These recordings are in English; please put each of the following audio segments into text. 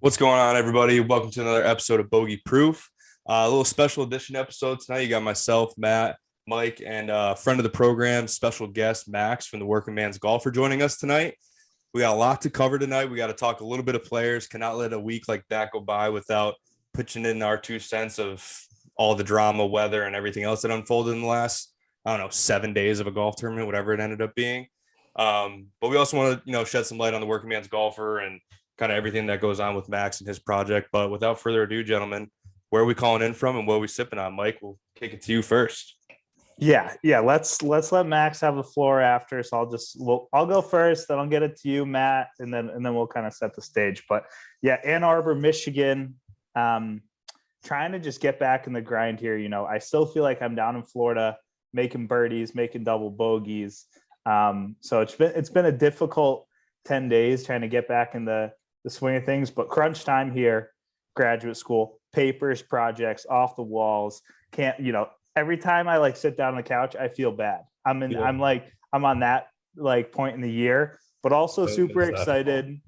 What's going on, everybody? Welcome to another episode of Bogey Proof. A little special edition episode tonight. You got myself, Matt, Mike, and friend of the program, special guest Max from the Working Man's Golfer joining us tonight. We got a lot to cover tonight. We got to talk a little bit of players. Cannot let a week like that go by without pitching in our 2 cents of all the drama, weather, and everything else that unfolded in the last, 7 days of a golf tournament, whatever it ended up being. But we also want to, shed some light on the Working Man's Golfer and kind of everything that goes on with Max and his project. But without further ado, gentlemen, where are we calling in from and what are we sipping on? Mike, we'll kick it to you first. Yeah. Let's let Max have the floor after. So I'll go first, then I'll get it to you, Matt, and then we'll kind of set the stage. But yeah, Ann Arbor, Michigan. Trying to just get back in the grind here. I still feel like I'm down in Florida, making birdies, making double bogeys. So it's been a difficult 10 days trying to get back in the swing of things, but crunch time here, graduate school, papers, projects, off the walls. Every time I sit down on the couch, I feel bad. I'm on that point in the year, but also super excited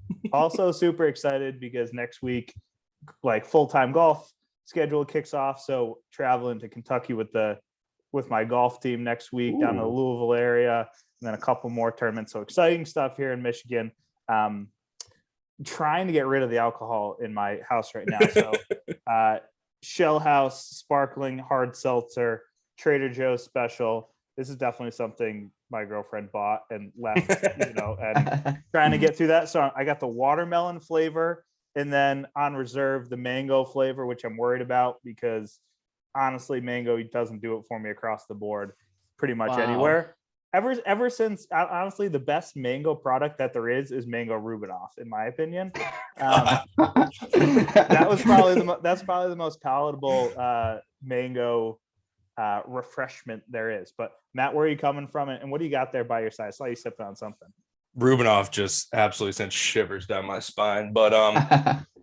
because next week, full-time golf schedule kicks off. So traveling to Kentucky with my golf team next week. Ooh. Down in the Louisville area, and then a couple more tournaments. So exciting stuff here in Michigan. Trying to get rid of the alcohol in my house right now. So Shell House, sparkling hard seltzer, Trader Joe's special. This is definitely something my girlfriend bought and left, and trying to get through that. So I got the watermelon flavor, and then on reserve, the mango flavor, which I'm worried about because honestly, mango doesn't do it for me across the board pretty much anywhere. Ever since, honestly, the best mango product that there is Mango Rubinoff, in my opinion. That's probably the most palatable mango refreshment there is. But Matt, where are you coming from, and what do you got there by your side? I saw you sipping on something. Rubinoff just absolutely sent shivers down my spine. But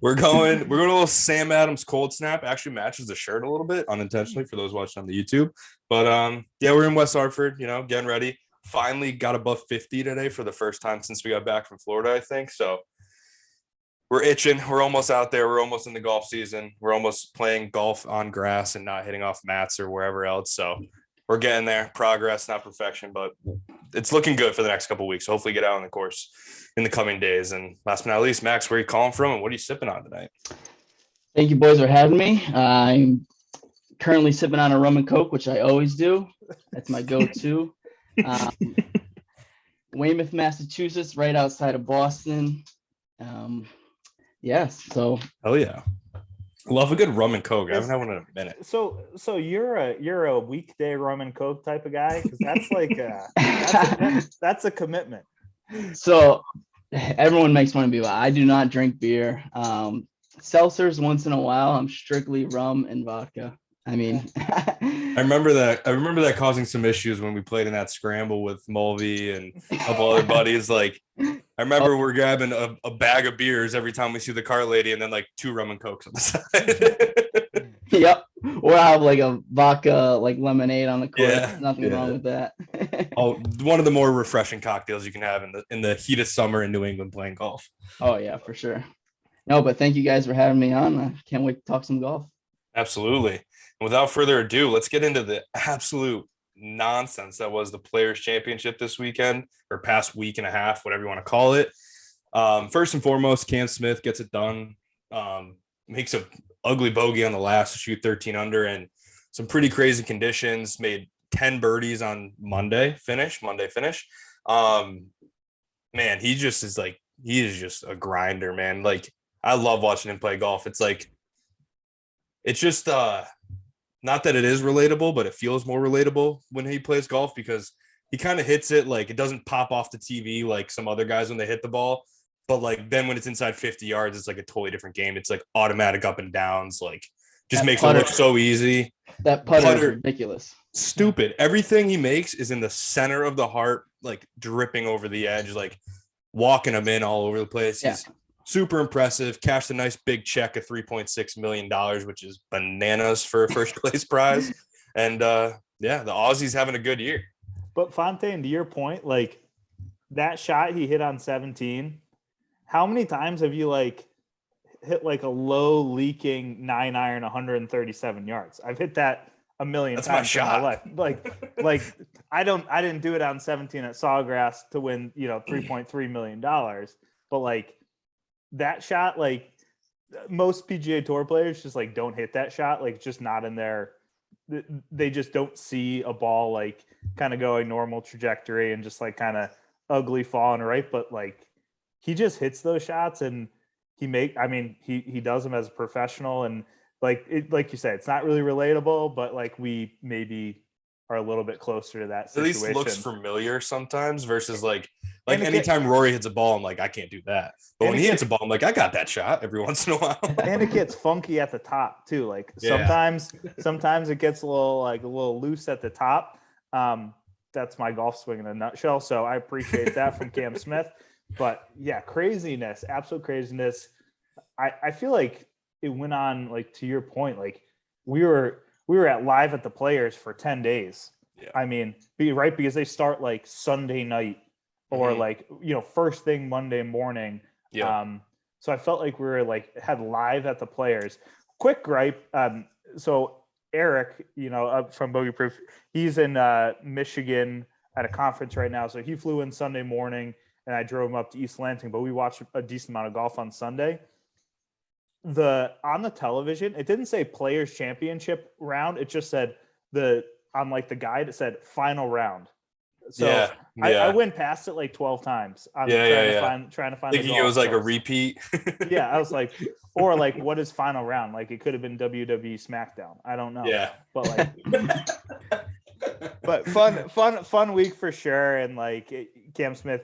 we're going a little Sam Adams cold snap. Actually matches the shirt a little bit unintentionally for those watching on the YouTube. But we're in West Hartford, getting ready. Finally got above 50 today for the first time since we got back from Florida, I think. So we're itching. We're almost out there. We're almost in the golf season. We're almost playing golf on grass and not hitting off mats or wherever else. So we're getting there. Progress, not perfection, but it's looking good for the next couple of weeks. Hopefully get out on the course in the coming days. And last but not least, Max, where are you calling from and what are you sipping on tonight? Thank you, boys, for having me. I'm currently sipping on a rum and coke, which I always do. That's my go-to. Weymouth, Massachusetts, right outside of Boston. So hell yeah, love a good rum and coke. I haven't had one in a minute. So you're a weekday rum and coke type of guy, because that's that's a commitment. So everyone makes fun of me, but I do not drink beer. Seltzers once in a while. I'm strictly rum and vodka. I mean, I remember that causing some issues when we played in that scramble with Mulvey and a couple other buddies. I remember we're grabbing a bag of beers every time we see the cart lady, and then 2 rum and cokes on the side. Yep. Or I'll have a vodka lemonade on the course. Yeah, nothing wrong with that. One of the more refreshing cocktails you can have in the heat of summer in New England playing golf. Oh yeah, for sure. No, but thank you guys for having me on. I can't wait to talk some golf. Absolutely. Without further ado, let's get into the absolute nonsense that was the Players' Championship this weekend, or past week and a half, whatever you want to call it. First and foremost, Cam Smith gets it done. Makes a ugly bogey on the last to shoot 13 under and some pretty crazy conditions. Made 10 birdies on Monday finish. Man, he is just a grinder, man. I love watching him play golf. It's just not that it is relatable, but it feels more relatable when he plays golf because he kind of hits it it doesn't pop off the TV like some other guys when they hit the ball. But then when it's inside 50 yards, it's a totally different game. It's automatic up and downs, just makes it look so easy. That putter is ridiculous. Stupid. Everything he makes is in the center of the heart, dripping over the edge, walking him in all over the place. Yeah. He's super impressive. Cashed a nice big check of $3.6 million, which is bananas for a first place prize. And the Aussies having a good year. But Fontaine, to your point, that shot he hit on 17, how many times have you hit like a low leaking 9-iron 137 yards. I've hit that a million That's times in my shot. life. Like I didn't do it on 17 at Sawgrass to win, $3.3 million. But like that shot, like most PGA Tour players just like don't hit that shot, like just not in their, they just don't see a ball like kind of going normal trajectory and just like kind of ugly falling right. But like he just hits those shots and he does them as a professional, and like you said, it's not really relatable, but like we maybe are a little bit closer to that At situation. least looks familiar sometimes versus like And anytime Rory hits a ball, I'm like, I can't do that. But when he hits a ball, I'm like, I got that shot every once in a while. And it gets funky at the top too. Like Yeah. sometimes it gets a little loose at the top. That's my golf swing in a nutshell. So I appreciate that from Cam Smith. But yeah, craziness, absolute craziness. I feel like it went on, like to your point, like we were at live at the Players for 10 days. Yeah. I mean, because they start like Sunday night or like, first thing Monday morning. Yeah. So I felt like we were like had live at the Players. Quick gripe. So Eric, from Bogey Proof, he's in Michigan at a conference right now. So he flew in Sunday morning and I drove him up to East Lansing, but we watched a decent amount of golf on Sunday. On the television, it didn't say Players Championship round. It just said on like the guide, it said final round. So I went past it like 12 times. I'm trying to find thinking it was like a repeat. Yeah, I was like, or like, what is final round? Like it could have been WWE SmackDown. I don't know. Yeah. But like, but fun week for sure. And like Cam Smith,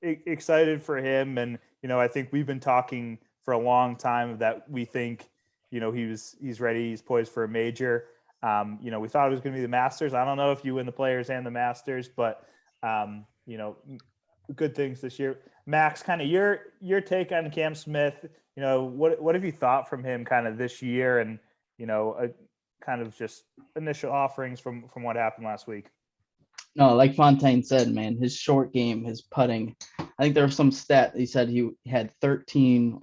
excited for him. And, I think we've been talking for a long time that we think, he's ready. He's poised for a major. We thought it was going to be the Masters. I don't know if you win the Players and the Masters, but good things this year. Max, kind of your take on Cam Smith. What have you thought from him kind of this year, and kind of just initial offerings from what happened last week? No, like Fontaine said, man, his short game, his putting. I think there was some stat he said he had 13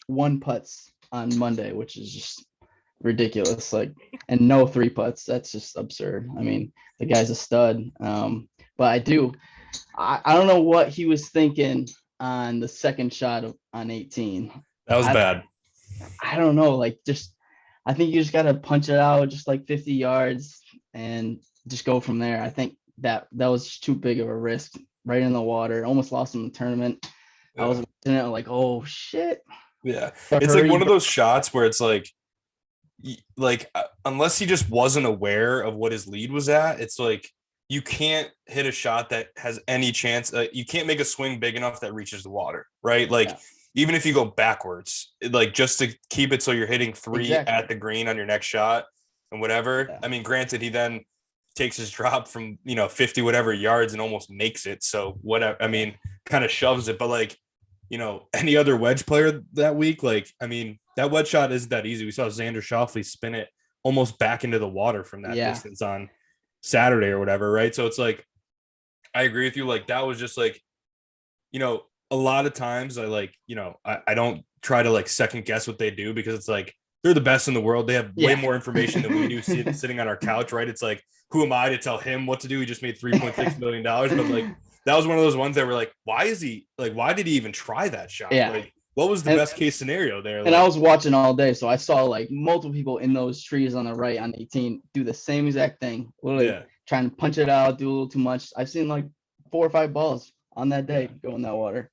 one putts on Monday, which is just ridiculous. Like, and no 3 putts. That's just absurd. I mean, the guy's a stud. But I don't know what he was thinking on the second shot on 18. That was bad. I don't know. Like, I think you just got to punch it out just like 50 yards and just go from there. I think that was just too big of a risk, right in the water. Almost lost him the tournament. Yeah. I was watching it like, oh shit. Yeah. It's like one of those shots where it's like unless he just wasn't aware of what his lead was at, it's like you can't hit a shot that has any chance. You can't make a swing big enough that reaches the water, right? Like even if you go backwards, like just to keep it so you're hitting 3 at the green on your next shot and whatever. Yeah. I mean, granted, he then takes his drop from 50 whatever yards and almost makes it. So whatever. I mean, kind of shoves it, but like any other wedge player that week, like I mean, that wedge shot isn't that easy. We saw Xander Schauffele spin it almost back into the water from that distance on Saturday or whatever, right? So it's like, I agree with you. Like that was just like, a lot of times I don't try to like second guess what they do because it's like they're the best in the world. They have way more information than we do sitting on our couch, right? It's like, who am I to tell him what to do? He just made $3.6 million, but like that was one of those ones that were like, why did he even try that shot? Yeah. Like, what was the best case scenario there? And I was watching all day, so I saw like multiple people in those trees on the right on 18 do the same exact thing, literally trying to punch it out, do a little too much. I've seen like 4 or 5 balls on that day go in that water.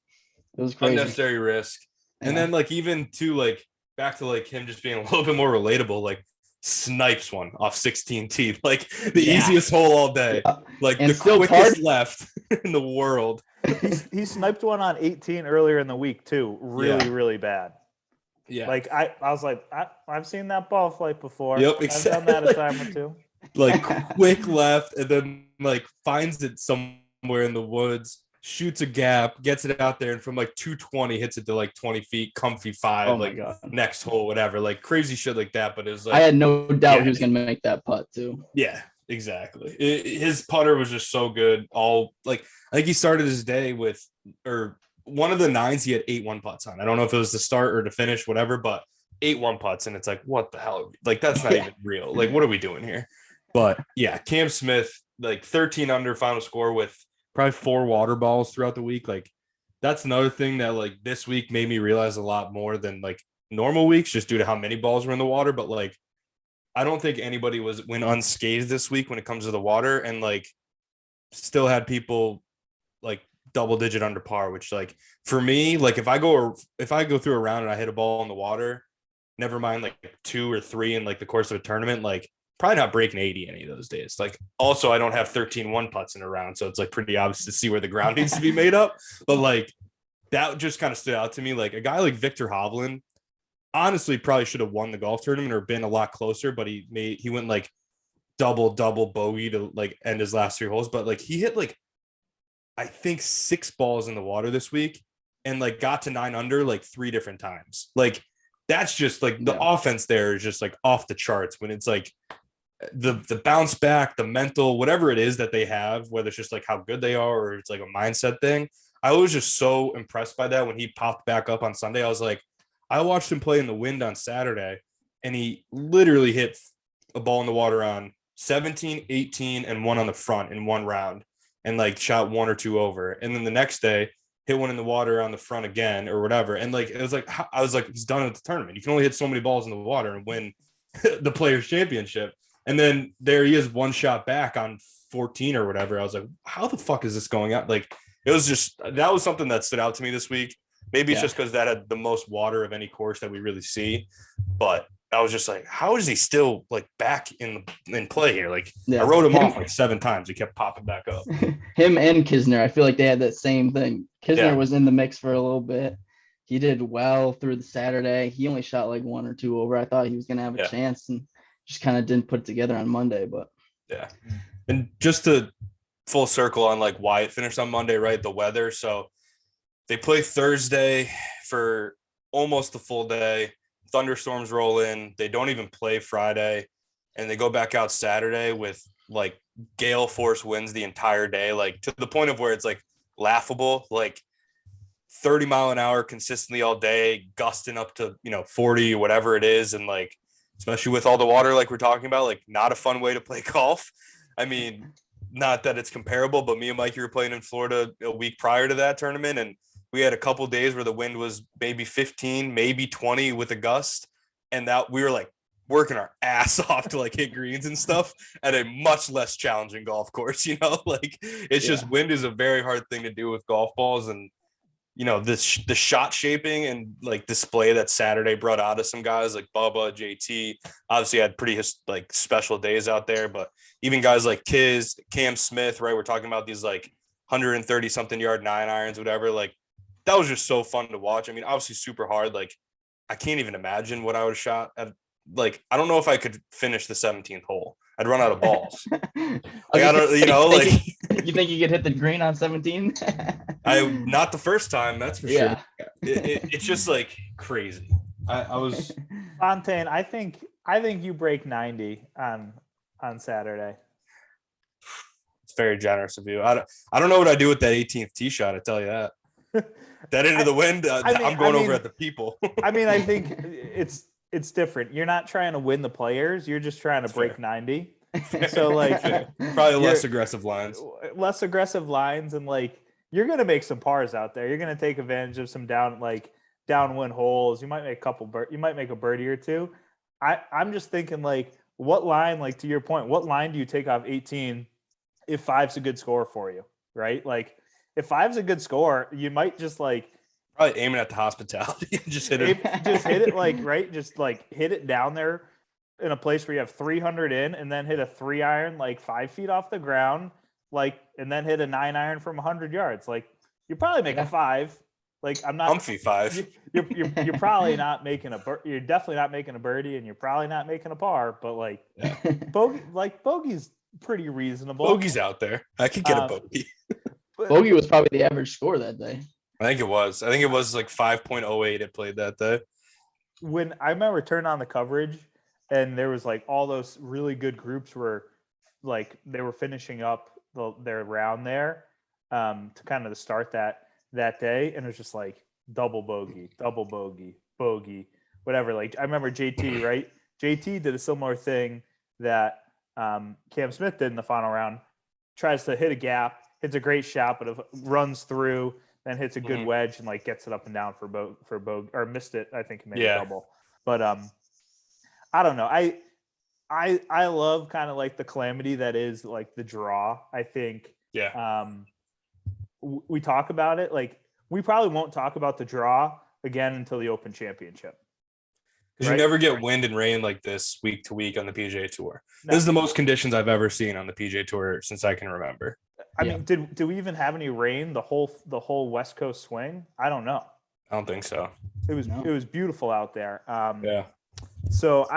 It was crazy. Unnecessary risk. And then like even to like back to like him just being a little bit more relatable, like snipes one off 16 teeth, like the easiest hole all day, like and the quickest left in the world. He sniped one on 18 earlier in the week too, really bad. Yeah, like I was like, I've seen that ball flight before. Yep, exactly. I've done that a time or two. Like quick left, and then like finds it somewhere in the woods, shoots a gap, gets it out there, and from like 220 hits it to like 20 feet, comfy 5, oh like God. Next hole, whatever, like crazy shit like that. But it was like I had no doubt he was gonna make that putt too. Yeah, exactly. His putter was just so good. All like I think he started his day with, or one of the nines, he had 8 1-putts on. I don't know if it was the start or to finish, whatever, but 8 1-putts. And it's like, what the hell? Like, that's not even real. Like, what are we doing here? But yeah, Cam Smith, like 13 under final score with probably 4 water balls throughout the week. Like, that's another thing that like this week made me realize a lot more than like normal weeks, just due to how many balls were in the water. But like, I don't think anybody went unscathed this week when it comes to the water, and like still had people like double digit under par, which like for me, like if I go through a round and I hit a ball in the water, never mind like 2 or 3 in like the course of a tournament, like probably not breaking 80 any of those days. Like also I don't have 13 1-putts in a round, so it's like pretty obvious to see where the ground needs to be made up. But like that just kind of stood out to me. Like a guy like Victor Hovland honestly probably should have won the golf tournament or been a lot closer, but he went like double bogey to like end his last 3 holes. But like he hit like I think 6 balls in the water this week and like got to 9 under like 3 different times. Like that's just like the offense there is just like off the charts when it's like the bounce back, the mental, whatever it is that they have, whether it's just like how good they are or it's like a mindset thing. I was just so impressed by that when he popped back up on Sunday. I was like, I watched him play in the wind on Saturday and he literally hit a ball in the water on 17, 18, and 1 on the front in 1 round and like shot 1 or 2 over. And then the next day hit 1 in the water on the front again or whatever. And like, it was like, I was like, he's done at the tournament. You can only hit so many balls in the water and win the Players Championship. And then there he is 1 shot back on 14 or whatever. I was like, how the fuck is this going out? Like, it was just, that was something that stood out to me this week. Maybe it's just because that had the most water of any course that we really see. But I was just like, how is he still like back in play here? Like I wrote him off like 7 times. He kept popping back up. Him and Kisner, I feel like they had that same thing. Kisner was in the mix for a little bit. He did well through the Saturday. He only shot like 1 or 2 over. I thought he was going to have a chance and just kind of didn't put it together on Monday. But yeah. And just to full circle on like why it finished on Monday, right? The weather. So they play Thursday for almost the full day. Thunderstorms roll in. They don't even play Friday. And they go back out Saturday with like gale force winds the entire day, like to the point of where it's like laughable, like 30 mile an hour consistently all day, gusting up to, 40, whatever it is. And like, especially with all the water, like we're talking about, like not a fun way to play golf. I mean, not that it's comparable, but me and Mikey were playing in Florida a week prior to that tournament. And we had a couple days where the wind was maybe 15, maybe 20 with a gust. And that we were like working our ass off to like hit greens and stuff at a much less challenging golf course, like it's just wind is a very hard thing to do with golf balls. And, the shot shaping and like display that Saturday brought out of some guys like Bubba, JT, obviously had pretty like special days out there, but even guys like Cam Smith, right? We're talking about these like 130 something yard 9 irons, whatever. Like that was just so fun to watch. I mean, obviously super hard. Like I can't even imagine what I would have shot at. Like, I don't know if I could finish the 17th hole. I'd run out of balls. Like, I don't, you think you could hit the green on 17? Not the first time, that's for sure. It's just like crazy. I was Fontaine. I think you break 90 on Saturday. It's very generous of you. I don't know what I do with that 18th tee shot. I tell you that. That into the wind. I'm going over at the people. I mean, I think it's different. You're not trying to win the players. You're just trying to break 90. So like probably less aggressive lines. And like you're gonna make some pars out there. You're gonna take advantage of some downwind holes. You might make you might make a birdie or two. I'm just thinking like what line, like to your point, what line do you take off 18 if 5's a good score for you, right? Like if 5's a good score, you might just like probably aiming at the hospitality. Just hit it. Just hit it like right. Just like hit it down there in a place where you have 300 in, and then hit a 3 iron like 5 feet off the ground, like, and then hit a 9 iron from 100 yards. Like you probably make a 5. Like I'm not comfy 5. You're probably not making you're definitely not making a birdie, and you're probably not making a par. But like bogey's pretty reasonable. Bogey's out there. I could get a bogey. Bogey was probably the average score that day. I think it was like 5.08 it played that day. When I remember turning on the coverage and there was like all those really good groups were like they were finishing up their round there to kind of start that that day, and it was just like double bogey, bogey, whatever. Like I remember JT, right? JT did a similar thing that Cam Smith did in the final round. Tries to hit a gap, hits a great shot, but it runs through, then hits a good wedge and like gets it up and down for bogey, or missed it. I think he made a double. But I don't know. I love kind of like the calamity that is like the draw. I think we talk about it. Like we probably won't talk about the draw again until the Open Championship. Because you never get wind and rain like this week to week on the PGA Tour. No. This is the most conditions I've ever seen on the PGA Tour since I can remember. I mean, did we even have any rain the whole West Coast swing? I don't know. I don't think so. It was beautiful out there. So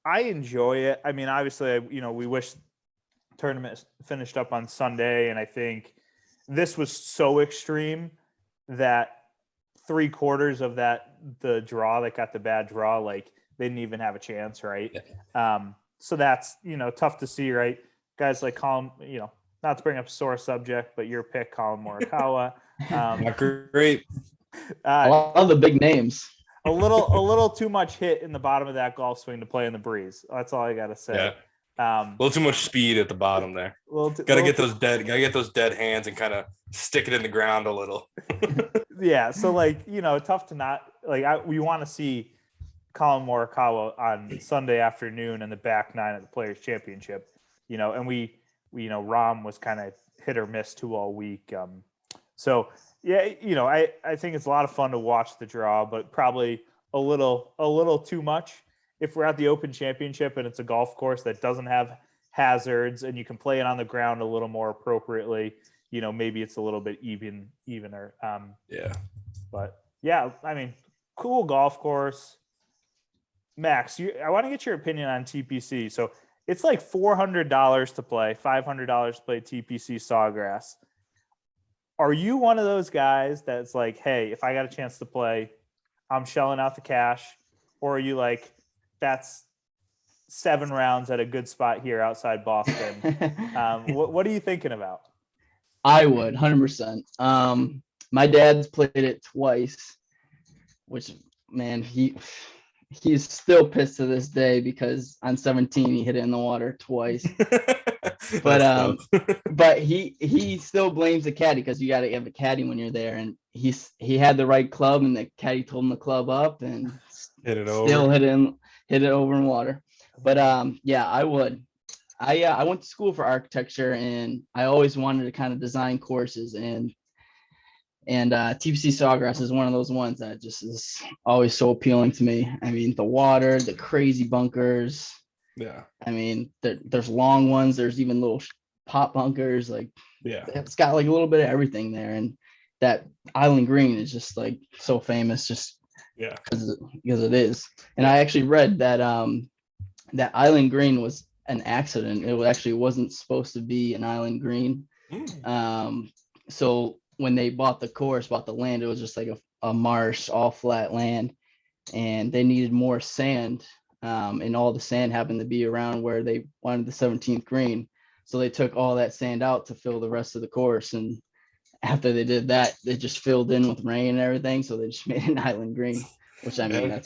I enjoy it. I mean, obviously, we wish tournament finished up on Sunday, and I think this was so extreme that 3/4 of the draw that got the bad draw, like they didn't even have a chance, right? So that's tough to see, right? Guys like Colin, not to bring up a sore subject, but your pick, Colin Morikawa. Not great. I love the big names. A little too much hit in the bottom of that golf swing to play in the breeze. That's all I gotta say. Yeah. A little too much speed at the bottom there. Gotta get those dead hands and kind of stick it in the ground a little. Yeah, so tough to not we want to see Colin Morikawa on Sunday afternoon in the back nine of the Players Championship, and we Rahm was kind of hit or miss too all week. So yeah, I think it's a lot of fun to watch the draw, but probably a little too much. If we're at the Open Championship and it's a golf course that doesn't have hazards and you can play it on the ground a little more appropriately, maybe it's a little bit evener. But yeah, I mean, cool golf course. Max, I want to get your opinion on TPC. So it's like $400 to play, $500 to play TPC Sawgrass. Are you one of those guys that's like, hey, if I got a chance to play, I'm shelling out the cash? Or are you like, that's 7 rounds at a good spot here outside Boston? What are you thinking about? I would 100%. My dad's played it twice, which, man, he's still pissed to this day because on 17 he hit it in the water twice. But he still blames the caddy because you got to have a caddy when you're there, and he had the right club and the caddy told him the club up and still hit it over in water. But yeah, I would. I went to school for architecture, and I always wanted to kind of design courses, and TPC Sawgrass is one of those ones that just is always so appealing to me. I mean, the water, the crazy bunkers. Yeah. I mean, there's long ones. There's even little pop bunkers. Like, yeah, it's got like a little bit of everything there. And that Island Green is just like so famous, just because it is. And I actually read that that Island Green was an accident. It actually wasn't supposed to be an Island Green. So when they bought the land, it was just like a marsh, all flat land, and they needed more sand. And all the sand happened to be around where they wanted the 17th green. So they took all that sand out to fill the rest of the course. And after they did that, they just filled in with rain and everything. So they just made an Island Green, which I mean,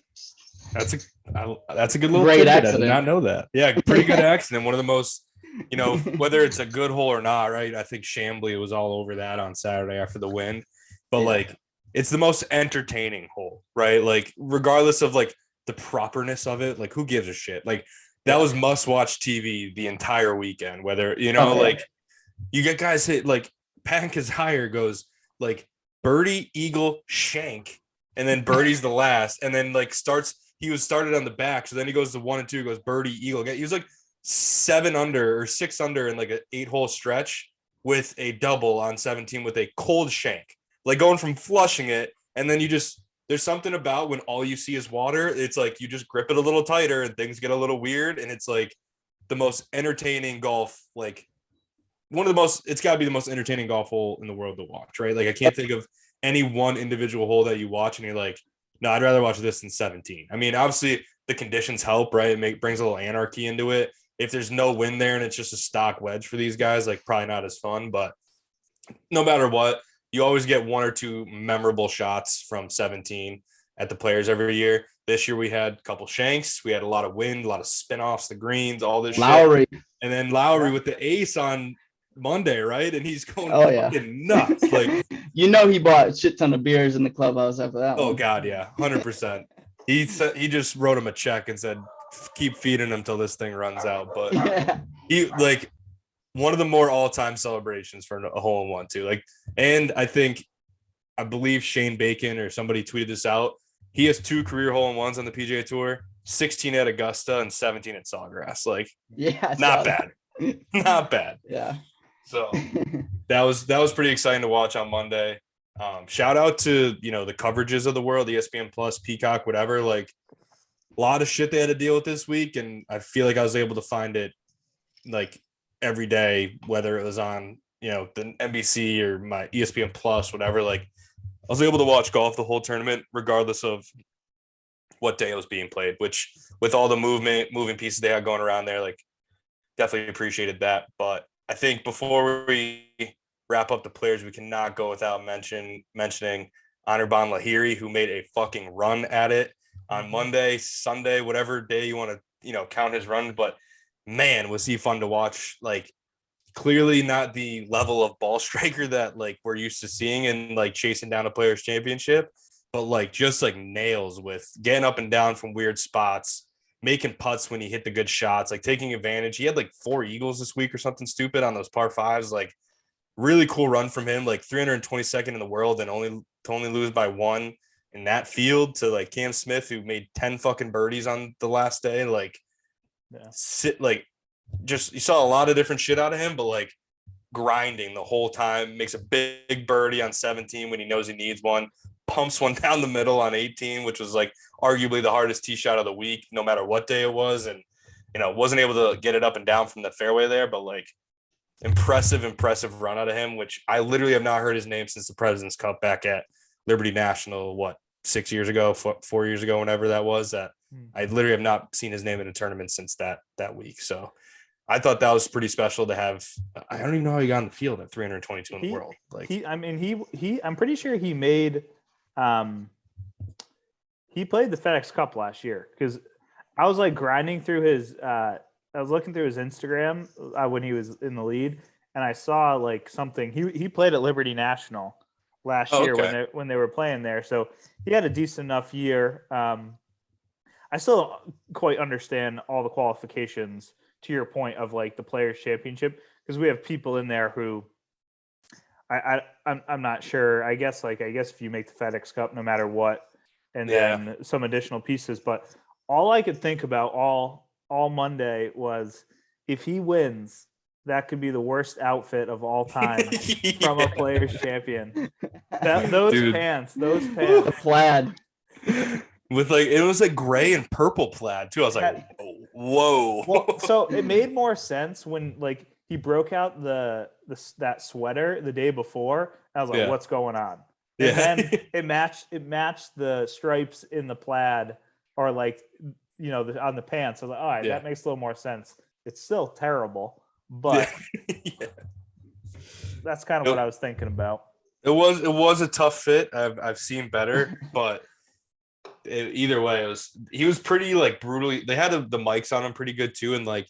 that's a good little great accident. I did not know that. Yeah, pretty good accident. One of the most, whether it's a good hole or not, right? I think Chambly was all over that on Saturday after the wind. But it's the most entertaining hole, right? Like regardless of like the properness of it, like who gives a shit? Like that was must-watch TV the entire weekend. Whether like you get guys hit like Pat Kazire goes like birdie, eagle, shank, and then birdie's the last, and then like he was started on the back, so then he goes to 1 and 2, goes birdie, eagle. He was like 7 under or 6 under in like an 8-hole stretch with a double on 17 with a cold shank, like going from flushing it, and then there's something about when all you see is water. It's like you just grip it a little tighter and things get a little weird. And it's like the most entertaining golf, like it's got to be the most entertaining golf hole in the world to watch, right? Like I can't think of any one individual hole that you watch and you're like, no, I'd rather watch this than 17. I mean, obviously the conditions help, right? It brings a little anarchy into it. If there's no wind there and it's just a stock wedge for these guys, like probably not as fun, but no matter what, you always get one or two memorable shots from 17 at the Players every year. This year we had a couple shanks. We had a lot of wind, a lot of spin-offs, the greens, all this Lowry. shit. And then Lowry with the ace on Monday, right? And he's going fucking nuts. Like, he bought a shit ton of beers in the clubhouse after that one. Oh God, yeah, 100%. He just wrote him a check and said, keep feeding him till this thing runs out. But he like one of the more all-time celebrations for a hole-in-one too. Like, and I believe Shane Bacon or somebody tweeted this out. He has 2 career hole-in-ones on the PGA Tour, 16 at Augusta and 17 at Sawgrass. Like, not bad. Not bad. Yeah. So that was pretty exciting to watch on Monday. Shout out to, the coverages of the world, ESPN Plus, Peacock, whatever. Like, a lot of shit they had to deal with this week, and I feel like I was able to find it like every day, whether it was on, the NBC or my ESPN Plus, whatever. Like, I was able to watch golf the whole tournament, regardless of what day it was being played, which with all the moving pieces they had going around there, like, definitely appreciated that. But I think before we wrap up the Players, we cannot go without mentioning Anirban Lahiri, who made a fucking run at it on Monday, Sunday, whatever day you want to, count his runs. But man, was he fun to watch. Like, clearly not the level of ball striker that like we're used to seeing and like chasing down a Players Championship, but like just like nails with getting up and down from weird spots, making putts when he hit the good shots, like taking advantage. He had like 4 eagles this week or something stupid on those par 5s. Like, really cool run from him, like 322nd in the world and only lose by 1 in that field to like Cam Smith, who made 10 fucking birdies on the last day. Like, just you saw a lot of different shit out of him, but like grinding the whole time, makes a big birdie on 17 when he knows he needs one, pumps one down the middle on 18, which was like arguably the hardest tee shot of the week, no matter what day it was. And, wasn't able to get it up and down from the fairway there, but like impressive run out of him, which I literally have not heard his name since the President's Cup back at Liberty National, 6 years ago, 4 years ago, whenever that was. That I literally have not seen his name in a tournament since that week. So I thought that was pretty special to have. I don't even know how he got on the field at 322 in the world. Like, I'm pretty sure he made. He played the FedEx Cup last year, because I was like grinding through his. I was looking through his Instagram when he was in the lead, and I saw like something. He played at Liberty National last year when they were playing there, so he had a decent enough year. I still don't quite understand all the qualifications, to your point of like the Players Championship, because we have people in there who I'm not sure. I guess if you make the FedEx Cup, no matter what, and then some additional pieces. But all I could think about all Monday was, if he wins, that could be the worst outfit of all time from a Players Champion. Those pants, the plaid. With like, it was like gray and purple plaid too. I was like, whoa. Well, so it made more sense when like he broke out that sweater the day before. I was like, what's going on? And then it matched the stripes in the plaid, or like, on the pants. I was like, all right, that makes a little more sense. It's still terrible, but that's kind of what I was thinking about. It was a tough fit. I've seen better, but either way, he was pretty like brutally. They had the mics on him pretty good too, and like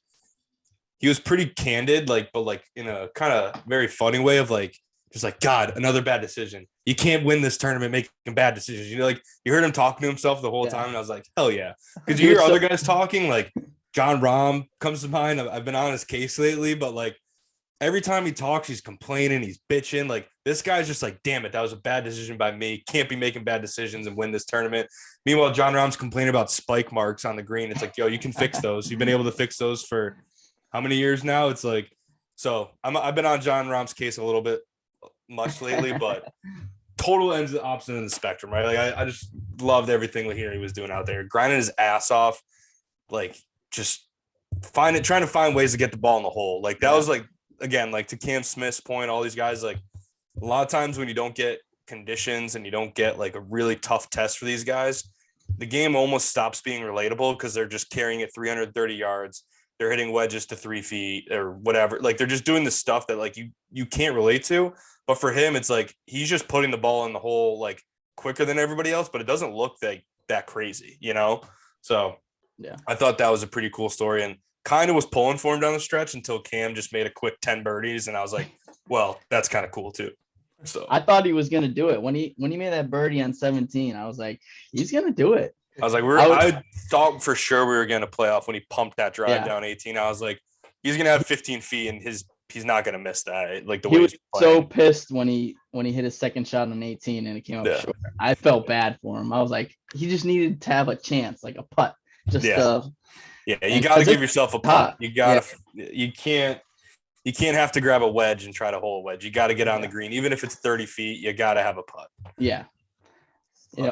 he was pretty candid, like, but like in a kind of very funny way of like, just like, God, another bad decision. You can't win this tournament making bad decisions. Like, you heard him talking to himself the whole time, and I was like, hell yeah. Because you hear other guys talking, like John Rahm comes to mind. I've been on his case lately, but like every time he talks, he's complaining, he's bitching. Like, this guy's just like, damn it, that was a bad decision by me. Can't be making bad decisions and win this tournament. Meanwhile, John Rahm's complaining about spike marks on the green. It's like, yo, you can fix those. You've been able to fix those for how many years now? It's like, so I've been on John Rahm's case a little bit much lately, but total ends the opposite end of the spectrum, right? Like, I just loved everything he was doing out there, grinding his ass off, like just trying to find ways to get the ball in the hole. Like, that was like, again, like to Cam Smith's point, all these guys, like a lot of times when you don't get conditions and you don't get like a really tough test for these guys, the game almost stops being relatable, because they're just carrying it 330 yards, they're hitting wedges to 3 feet or whatever. Like they're just doing the stuff that like you can't relate to. But for him, it's like he's just putting the ball in the hole like quicker than everybody else, but it doesn't look that crazy, you know? So yeah, I thought that was a pretty cool story and kind of was pulling for him down the stretch until Cam just made a quick 10 birdies. And I was like, well, that's kind of cool too. So I thought he was gonna do it when he made that birdie on 17. I was like, he's gonna do it. I was like, I thought for sure we were going to play off when he pumped that drive down 18. I was like, he's going to have 15 feet and he's not going to miss that. Like the way he was he's so pissed when he hit his second shot on 18 and it came up short. I felt bad for him. I was like, he just needed to have a chance, like a putt. You got to give yourself a putt. You can't have to grab a wedge and try to hole a wedge. You got to get on the green. Even if it's 30 feet, you got to have a putt. Yeah. Yeah.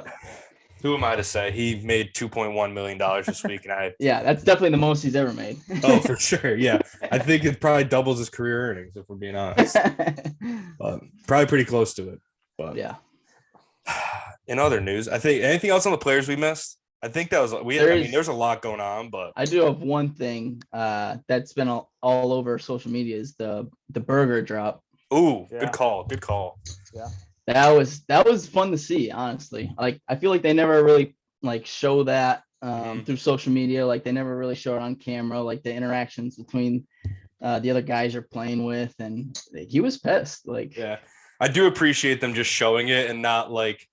Who am I to say? He made $2.1 million this week, and that's definitely the most he's ever made. Oh, for sure. Yeah, I think it probably doubles his career earnings if we're being honest. But probably pretty close to it. But yeah. In other news, I think anything else on the players we missed? I think that was there's a lot going on, but I do have one thing that's been all over social media is the burger drop. Ooh, yeah. Good call. Yeah. That was fun to see, honestly. Like I feel like they never really like show that through social media. Like they never really show it on camera, like the interactions between the other guys you're playing with, and he was pissed. Like yeah, I do appreciate them just showing it and not like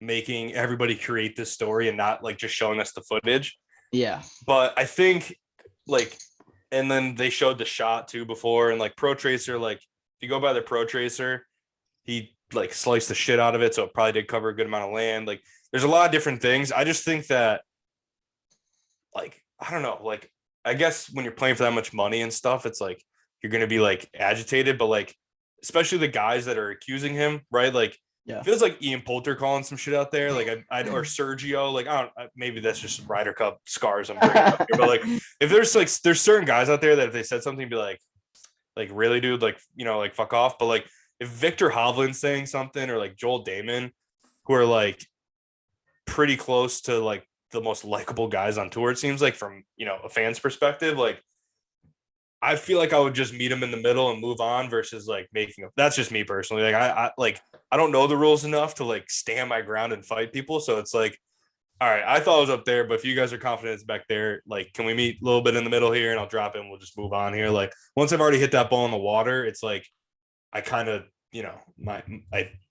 making everybody create this story and not like just showing us the footage. Yeah. But I think like, and then they showed the shot too before, and like Pro Tracer, like if you go by the Pro Tracer, he like sliced the shit out of it. So it probably did cover a good amount of land. Like there's a lot of different things. I just think that like, I don't know, like, I guess when you're playing for that much money and stuff, it's like, you're going to be like agitated, but like, especially the guys that are accusing him, right? Like, yeah, it feels like Ian Poulter calling some shit out there. Like or Sergio, like, I don't, maybe that's just Ryder Cup scars I'm bringing up here, but like, if there's certain guys out there that if they said something, be like really, dude, like, you know, like fuck off. But like, if Victor Hovland's saying something or like Joel Damon, who are like pretty close to like the most likable guys on tour, it seems like from, you know, a fan's perspective, like I feel like I would just meet him in the middle and move on versus like that's just me personally. Like I don't know the rules enough to like stand my ground and fight people. So it's like, all right, I thought I was up there, but if you guys are confident it's back there, like, can we meet a little bit in the middle here and I'll drop it and we'll just move on here. Like once I've already hit that ball in the water, it's like, I kind of, you know, I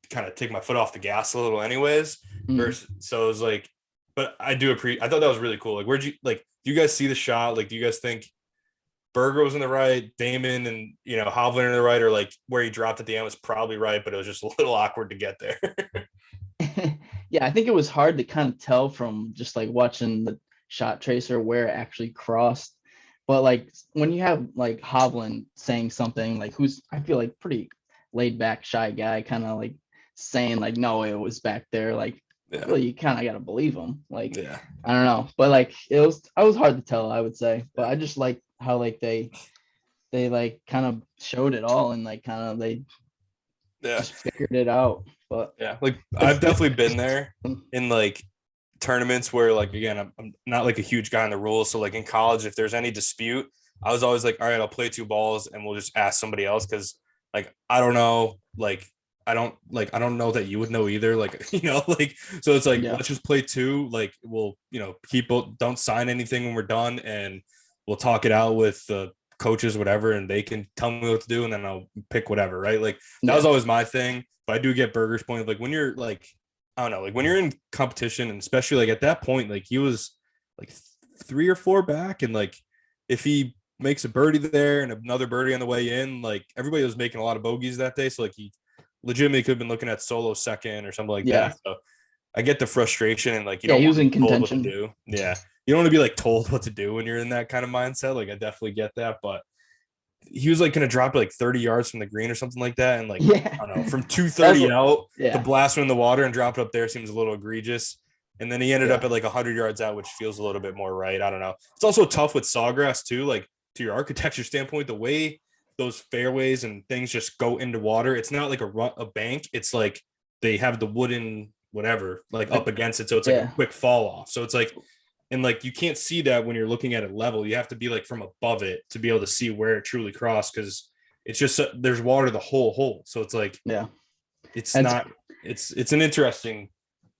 kind of take my foot off the gas a little anyways. So it was like, but I thought that was really cool. Like, do you guys see the shot? Like, do you guys think Berger was in the right, Damon and, you know, Hovland in the right, or like where he dropped at the end was probably right, but it was just a little awkward to get there? Yeah, I think it was hard to kind of tell from just like watching the shot tracer where it actually crossed. But like when you have like Hovland saying something like I feel like pretty laid back, shy guy, kind of like saying like, no, it was back there. Like, well, you kind of got to believe him. Like, I don't know, but like I was hard to tell, I would say. But I just like how like they like kind of showed it all and like kind of they just figured it out. But yeah, like I've definitely been there in like tournaments where like, again, I'm not like a huge guy on the rules, so like in college if there's any dispute, I was always like, all right, I'll play 2 balls and we'll just ask somebody else, because like I don't know, like I don't know that you would know either, like, you know, like, so it's like, let's just play 2, like we'll, you know, don't sign anything when we're done and we'll talk it out with the coaches, whatever, and they can tell me what to do and then I'll pick whatever, right? Like that was always my thing. But I do get Berger's point of like when you're like, I don't know, like when you're in competition, and especially like at that point, like he was like 3 or 4 back, and like if he makes a birdie there and another birdie on the way in, like everybody was making a lot of bogeys that day, so like he legitimately could have been looking at solo second or something like that. So I get the frustration and like, you don't he was in contention. What to do. Yeah, you don't want to be like told what to do when you're in that kind of mindset. Like I definitely get that, but he was like going to drop like 30 yards from the green or something like that. And like, I don't know, from 230 out to blast him in the water and drop it up there seems a little egregious. And then he ended up at like 100 yards out, which feels a little bit more right. I don't know. It's also tough with sawgrass too. Like to your architecture standpoint, the way those fairways and things just go into water, it's not like a bank. It's like they have the wooden whatever like up against it. So it's like a quick fall off. So it's like, And like you can't see that when you're looking at it level. You have to be like from above it to be able to see where it truly crossed, because it's just there's water the whole hole. So it's like it's And not it's an interesting,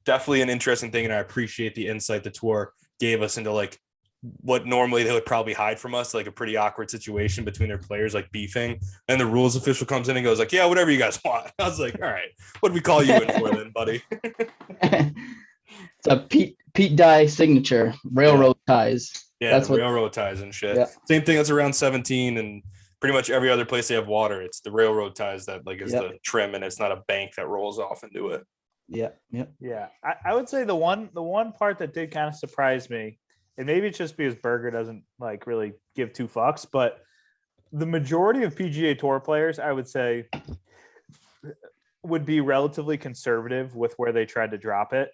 definitely an interesting thing, and I appreciate the insight the tour gave us into like what normally they would probably hide from us, like a pretty awkward situation between their players, like beefing. And the rules official comes in and goes like, yeah, whatever you guys want. I was like, all right, what do we call you in for then, buddy? it's a Pete Dye signature, railroad ties. Yeah, That's the what railroad ties and shit. Yeah. Same thing that's around 17 and pretty much every other place they have water. It's the railroad ties that like is the trim, and it's not a bank that rolls off into it. Yeah. I would say the one part that did kind of surprise me, and maybe it's just because Berger doesn't like really give two fucks, but the majority of PGA Tour players, I would say, would be relatively conservative with where they tried to drop it.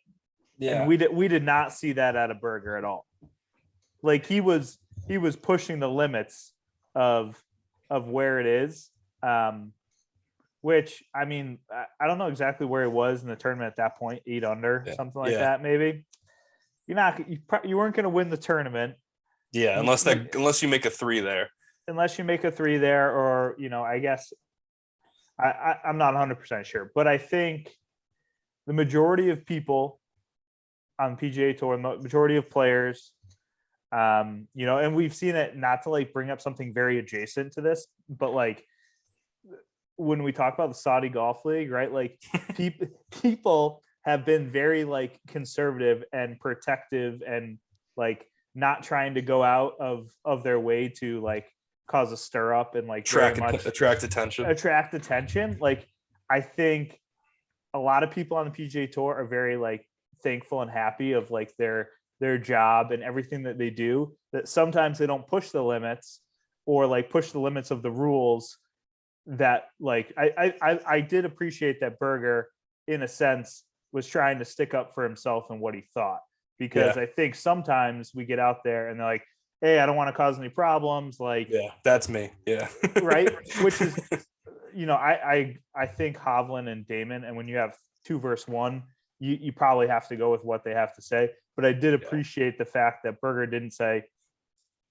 Yeah. And we did not see that out of Berger at all. Like he was pushing the limits of where it is. Which, I mean, I don't know exactly where he was in the tournament at that point, 8 under, something like that, maybe. You weren't going to win the tournament. Yeah, unless you make a 3 there. Unless you make a 3 there, or, I guess I'm not 100% sure. But I think the majority of people on PGA Tour, the majority of players, and we've seen it, not to like bring up something very adjacent to this, but like, when we talk about the Saudi Golf League, right? Like people have been very like conservative and protective and like not trying to go out of their way to like cause a stir up and like attract attention. Like I think a lot of people on the PGA Tour are very like thankful and happy of like their job and everything that they do, that sometimes they don't push the limits or like push the limits of the rules. That like I did appreciate that Berger in a sense was trying to stick up for himself and what he thought, because I think sometimes we get out there and they're like, hey, I don't want to cause any problems, like that's me, right, which is I think Hovland and Damon, and when you have 2 versus 1, you probably have to go with what they have to say. But I did appreciate the fact that Berger didn't say,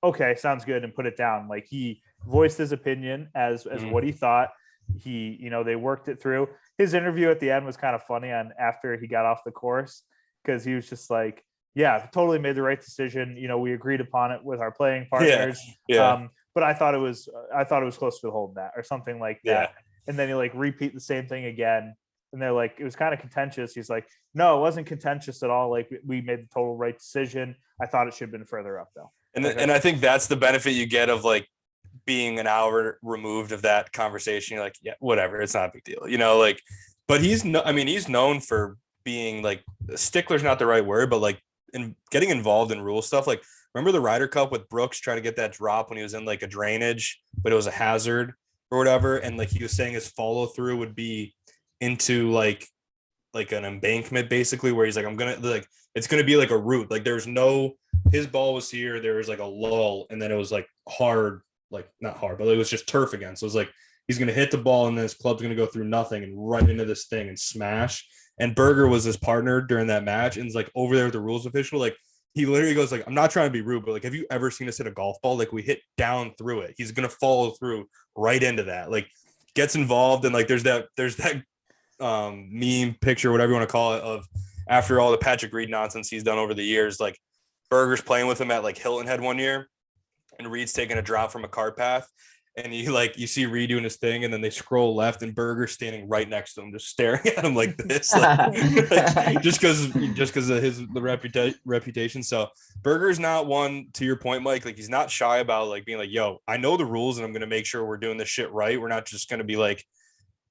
okay, sounds good, and put it down. Like he voiced his opinion as what he thought. He, they worked it through. His interview at the end was kind of funny after he got off the course, because he was just like, yeah, totally made the right decision. We agreed upon it with our playing partners. But I thought it was close to the hold that or something like that. And then he like repeat the same thing again. And they're like, it was kind of contentious. He's like, no, it wasn't contentious at all. Like we made the total right decision. I thought it should have been further up though. And I think that's the benefit you get of like being an hour removed of that conversation. You're like, yeah, whatever, it's not a big deal, like, but he's known for being like, stickler's not the right word, but like in getting involved in rule stuff. Like, remember the Ryder Cup with Brooks trying to get that drop when he was in like a drainage, but it was a hazard or whatever. And like he was saying his follow through would be into like an embankment basically, where he's like, it's going to be like a route. Like his ball was here. There was like a lull, and then it was like hard, like not hard, but it was just turf again. So it was like, he's going to hit the ball and then his club's going to go through nothing and right into this thing and smash. And Berger was his partner during that match. And it's like over there with the rules official, like he literally goes like, I'm not trying to be rude, but like, have you ever seen us hit a golf ball? Like we hit down through it. He's going to follow through right into that. Like gets involved. And like, there's that meme picture, whatever you want to call it, of after all the Patrick Reed nonsense he's done over the years, like Berger's playing with him at like Hilton Head one year, and Reed's taking a drop from a cart path, and you see Reed doing his thing, and then they scroll left, and Berger's standing right next to him, just staring at him like this, like, just because of the reputation. So Berger's not one, to your point, Mike. Like he's not shy about like being like, yo, I know the rules, and I'm gonna make sure we're doing this shit right. We're not just gonna be like,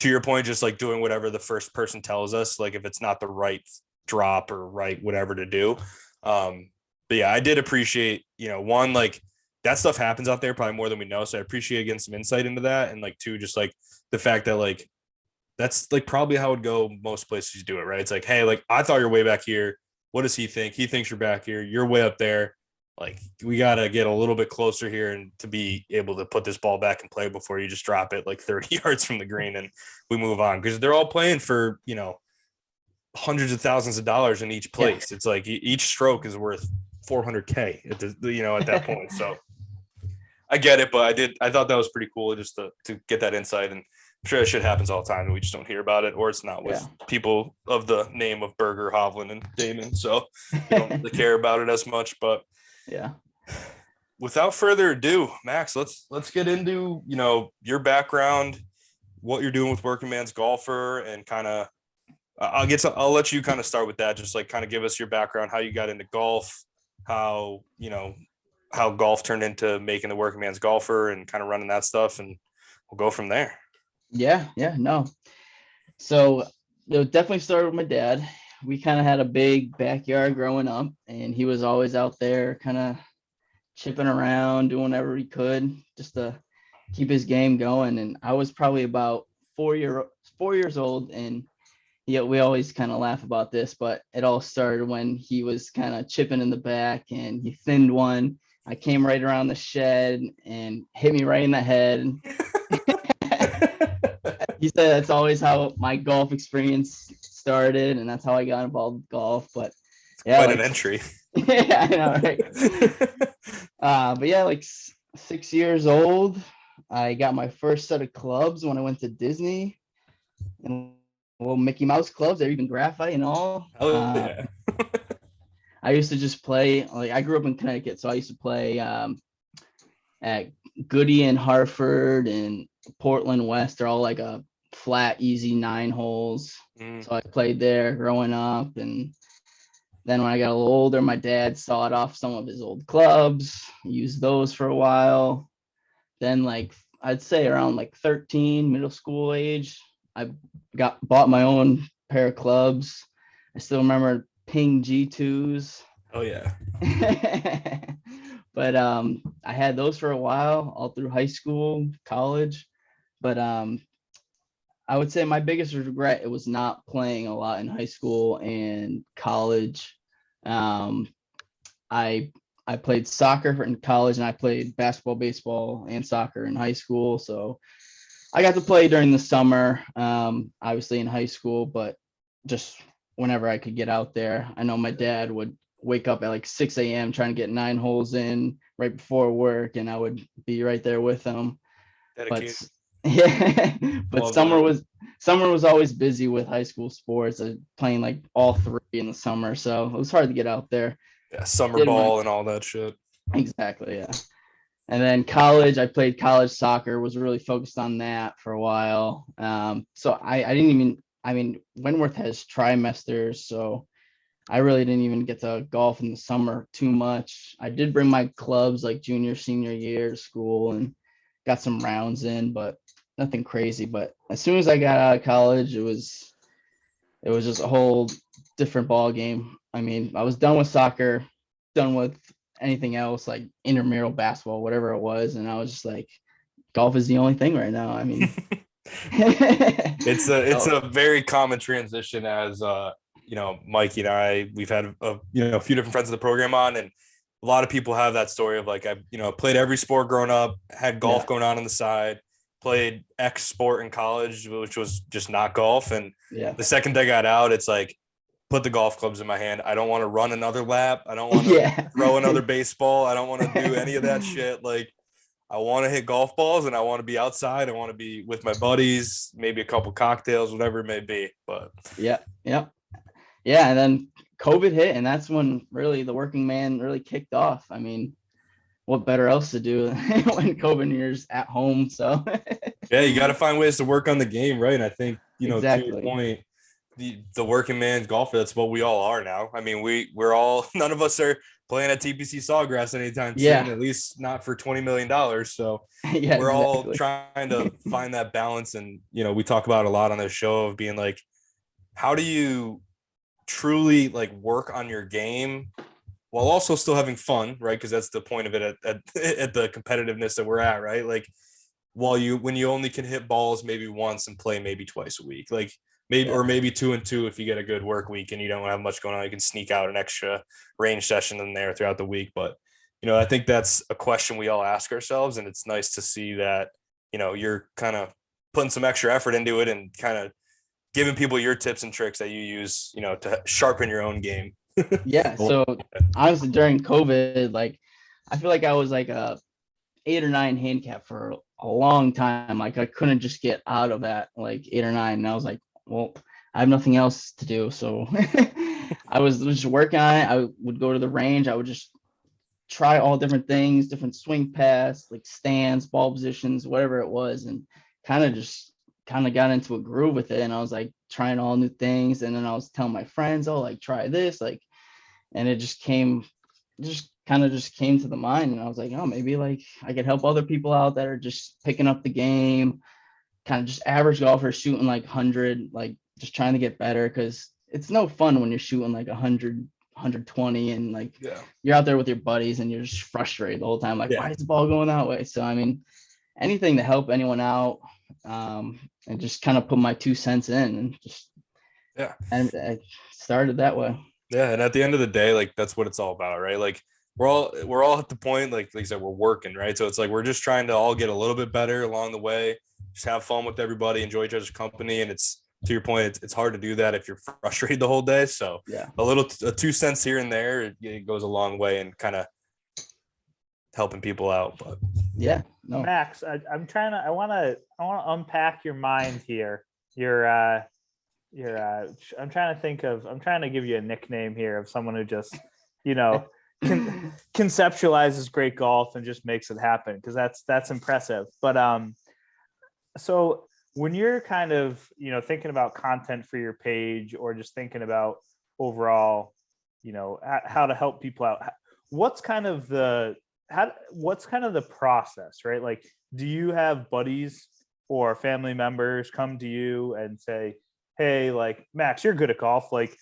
to your point, just like doing whatever the first person tells us, like if it's not the right drop or right whatever to do. But yeah, I did appreciate, one, like that stuff happens out there probably more than we know. So I appreciate getting some insight into that. And like, two, just like the fact that like, that's like probably how it would go most places you do it, right? It's like, hey, like I thought you're way back here. What does he think? He thinks you're back here. You're way up there. Like we got to get a little bit closer here and to be able to put this ball back in play before you just drop it like 30 yards from the green and we move on. Because they're all playing for, hundreds of thousands of dollars in each place. It's like each stroke is worth 400K at at that point. So I get it, but I thought that was pretty cool just to get that insight. And I'm sure that shit happens all the time and we just don't hear about it, or it's not with people of the name of Berger, Hovland, and Damon. So we don't really care about it as much. But yeah. Without further ado, Max, let's get into, your background, what you're doing with Working Man's Golfer, and kind of I'll let you kind of start with that. Just like kind of give us your background, how you got into golf, how golf turned into making the Working Man's Golfer and kind of running that stuff, and we'll go from there. Yeah, no. So it definitely started with my dad. We kind of had a big backyard growing up, and he was always out there kind of chipping around, doing whatever he could just to keep his game going. And I was probably about 4 years old, and we always kind of laugh about this, but it all started when he was kind of chipping in the back and he thinned one. I came right around the shed and hit me right in the head. He said that's always how my golf experience started, and that's how I got involved with golf. But yeah, quite an entry. Yeah, I know, right? But yeah, like 6 years old, I got my first set of clubs when I went to Disney, and little Mickey Mouse clubs. They're even graphite and all. Yeah. I used to just play. Like, I grew up in Connecticut, so I used to play at Goody and Hartford and Portland West. They're all like a flat, easy 9 holes. So I played there growing up, and then when I got a little older, my dad sawed off some of his old clubs, used those for a while. Then, like, I'd say around like 13, middle school age, I bought my own pair of clubs. I still remember Ping G2s. Oh yeah. But I had those for a while, all through high school, college. But I would say my biggest regret, it was not playing a lot in high school and college. I played soccer in college, and I played basketball, baseball, and soccer in high school. So I got to play during the summer, obviously in high school, but just whenever I could get out there. I know my dad would wake up at like 6 a.m. trying to get 9 holes in right before work, and I would be right there with him. Dedicated. But yeah, but Love summer was always busy with high school sports, playing like all 3 in the summer. So it was hard to get out there. Yeah, summer ball and all that shit. Exactly, yeah. And then college, I played college soccer, was really focused on that for a while. So I didn't even, Wentworth has trimesters, so I really didn't even get to golf in the summer too much. I did bring my clubs like junior, senior year to school and got some rounds in, but nothing crazy. But as soon as I got out of college, it was just a whole different ball game. I was done with soccer, done with anything else like intramural basketball, whatever it was, and I was just like, golf is the only thing right now. It's a very common transition, as Mikey and I, we've had a few different friends of the program on, and a lot of people have that story of like, I played every sport growing up, had golf going on the side, played X sport in college, which was just not golf, and the second I got out, it's like, put the golf clubs in my hand. I don't want to run another lap. I don't want to throw another baseball. I don't want to do any of that shit. Like, I want to hit golf balls, and I want to be outside. I want to be with my buddies, maybe a couple cocktails, whatever it may be. But yeah. And then COVID hit, and that's when really the Working Man really kicked off. What better else to do when COVID years at home? So yeah, you got to find ways to work on the game, right? And I think exactly. To your point, the Working Man's Golfer, that's what we all are now. We're all, none of us are playing at TPC Sawgrass anytime soon, at least not for $20 million. So we're all trying to find that balance. And, we talk about a lot on this show of being like, how do you truly like work on your game while also still having fun, right? Because that's the point of it at the competitiveness that we're at, right? Like, when you only can hit balls maybe once and play maybe twice a week, like maybe 2 and 2 if you get a good work week and you don't have much going on, you can sneak out an extra range session in there throughout the week. But I think that's a question we all ask ourselves, and it's nice to see that you're kind of putting some extra effort into it and kind of giving people your tips and tricks that you use to sharpen your own game Yeah. So honestly, during COVID, like I feel like I was like a 8 or 9 handicap for a long time. Like I couldn't just get out of that like 8 or 9. And I was like, well, I have nothing else to do. So I was just working on it. I would go to the range. I would just try all different things, different swing paths, like stands, ball positions, whatever it was, and kind of got into a groove with it. And I was like trying all new things. And then I was telling my friends, oh, like try this, like, and it just came to the mind. And I was like, oh, maybe like I could help other people out that are just picking up the game, kind of just average golfers shooting like 100, like just trying to get better, because it's no fun when you're shooting like 100, 120, and like Yeah. you're out there with your buddies and you're just frustrated the whole time, like Yeah. why is the ball going that way? So I mean, anything to help anyone out, and just kind of put my 2 cents in, and just Yeah. and I started that way. Yeah. And at the end of the day, like that's what it's all about, right? Like we're all at the point, like you said, we're working, right? So it's like we're just trying to all get a little bit better along the way, just have fun with everybody, enjoy each other's company. And it's, to your point, it's hard to do that if you're frustrated the whole day. So Yeah. a 2 cents here and there, it goes a long way in kind of helping people out. But Yeah. No. Max, I'm trying to. I want to unpack your mind here. I'm trying to think of. I'm trying to give you a nickname here of someone who just, conceptualizes great golf and just makes it happen, because that's impressive. But so when you're kind of thinking about content for your page, or just thinking about overall, how to help people out, what's kind of the process, right? Like, do you have buddies or family members come to you and say, hey, like, Max, you're good at golf, like,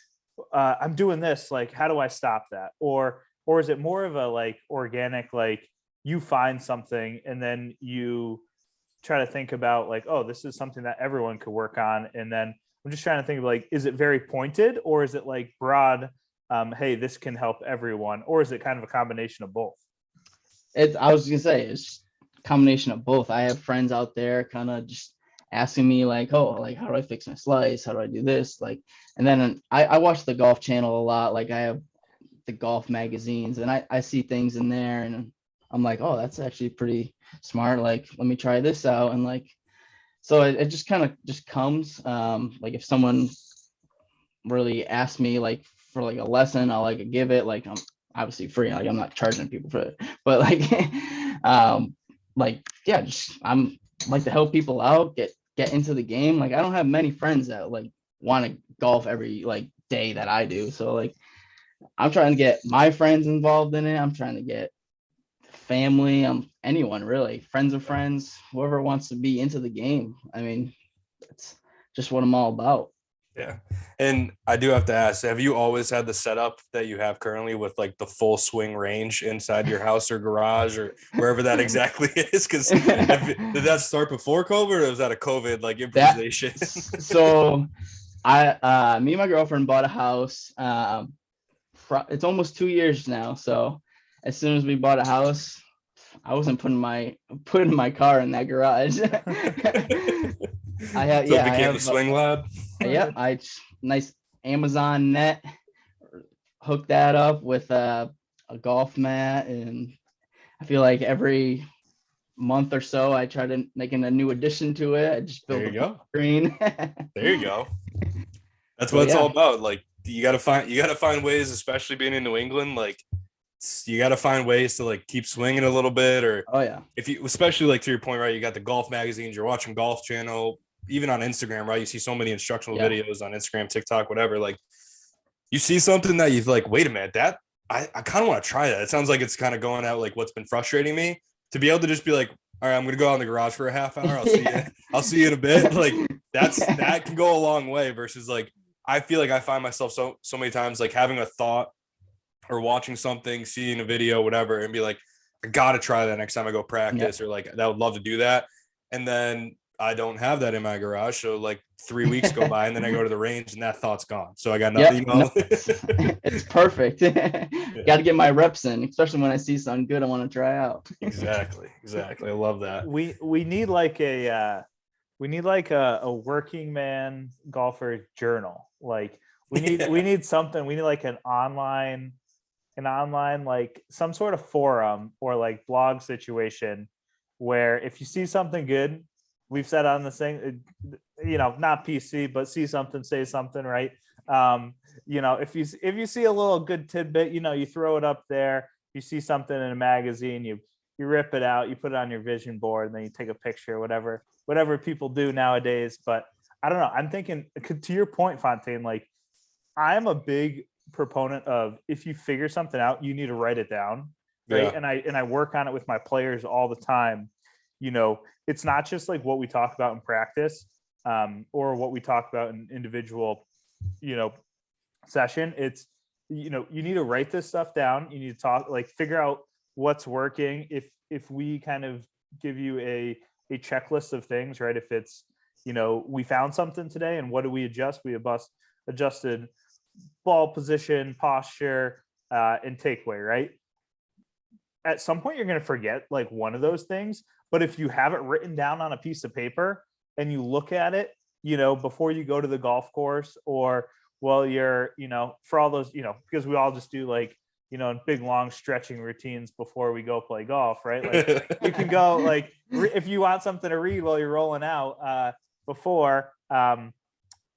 I'm doing this, like, how do I stop that? Or is it more of a like organic, like you find something and then you try to think about like, oh, this is something that everyone could work on? And then I'm just trying to think of like, is it very pointed, or is it like broad, hey, this can help everyone? Or is it kind of a combination of both? I was gonna say it's a combination of both. I have friends out there kind of just asking me like, oh, like how do I fix my slice? How do I do this? Like, and then I watch the Golf Channel a lot. Like I have the golf magazines, and I see things in there, and I'm like, oh, that's actually pretty smart. Like, let me try this out. And like, so it just kind of just comes. Like if someone really asks me like for like a lesson, I'll like give it. Like I'm obviously free. Like I'm not charging people for it, but like, like yeah, just I'm like to help people out, get into the game. Like I don't have many friends that like want to golf every like day that I do. So like I'm trying to get my friends involved in it. I'm trying to get family, anyone really, friends of friends, whoever wants to be into the game. I mean, that's just what I'm all about. yeah. And I do have to ask, have you always had the setup that you have currently with like the full swing range inside your house or garage or wherever that exactly is? Because did that start before COVID, or was that a COVID like improvisation? So me and my girlfriend bought a house. It's almost 2 years now. So as soon as we bought a house, I wasn't putting my car in that garage. I have the swing lab. Yeah, nice Amazon net, hook that up with a golf mat, and I feel like every month or so I try to make a new addition to it. I just build a screen. There you go. That's what it's all about. Like you gotta find ways, especially being in New England, like you got to find ways to like keep swinging a little bit. Or if you, especially like to your point, right, you got the golf magazines, you're watching Golf Channel, even on Instagram, right, you see so many instructional videos on Instagram, TikTok, whatever. Like you see something that you like, wait a minute, that I kind of want to try that. It sounds like it's kind of going out like what's been frustrating me, to be able to just be like, all right, I'm gonna go out in the garage for a half hour, I'll see you in a bit. Like that can go a long way versus like I feel like I find myself so many times like having a thought or watching something, seeing a video, whatever, and be like, I got to try that next time I go practice, or like, I would love to do that. And then I don't have that in my garage. So like 3 weeks go by and then I go to the range and that thought's gone. So I got nothing. It's perfect. Got to get my reps in, especially when I see something good I want to try out. Exactly. I love that. We need like a working man golfer journal. Like We need something. We need like an online like some sort of forum or like blog situation where if you see something good, we've said on this thing, not PC, but see something, say something, right? If you see a little good tidbit, you throw it up there. You see something in a magazine, you rip it out, you put it on your vision board, and then you take a picture, whatever people do nowadays. But I don't know. I'm thinking, to your point, Fontaine, like I'm a big proponent of, if you figure something out, you need to write it down, right? Yeah. And I work on it with my players all the time. It's not just like what we talk about in practice, or what we talk about in individual, session. It's, you need to write this stuff down. You need to talk, like figure out what's working. If we kind of give you a checklist of things, right? If it's, we found something today and what do we adjust? We adjusted ball position, posture, and takeaway, right? At some point, you're going to forget like one of those things. But if you have it written down on a piece of paper and you look at it, before you go to the golf course, or while you're, for all those, because we all just do like, big long stretching routines before we go play golf, right? Like you can go like, if you want something to read while you're rolling out before, I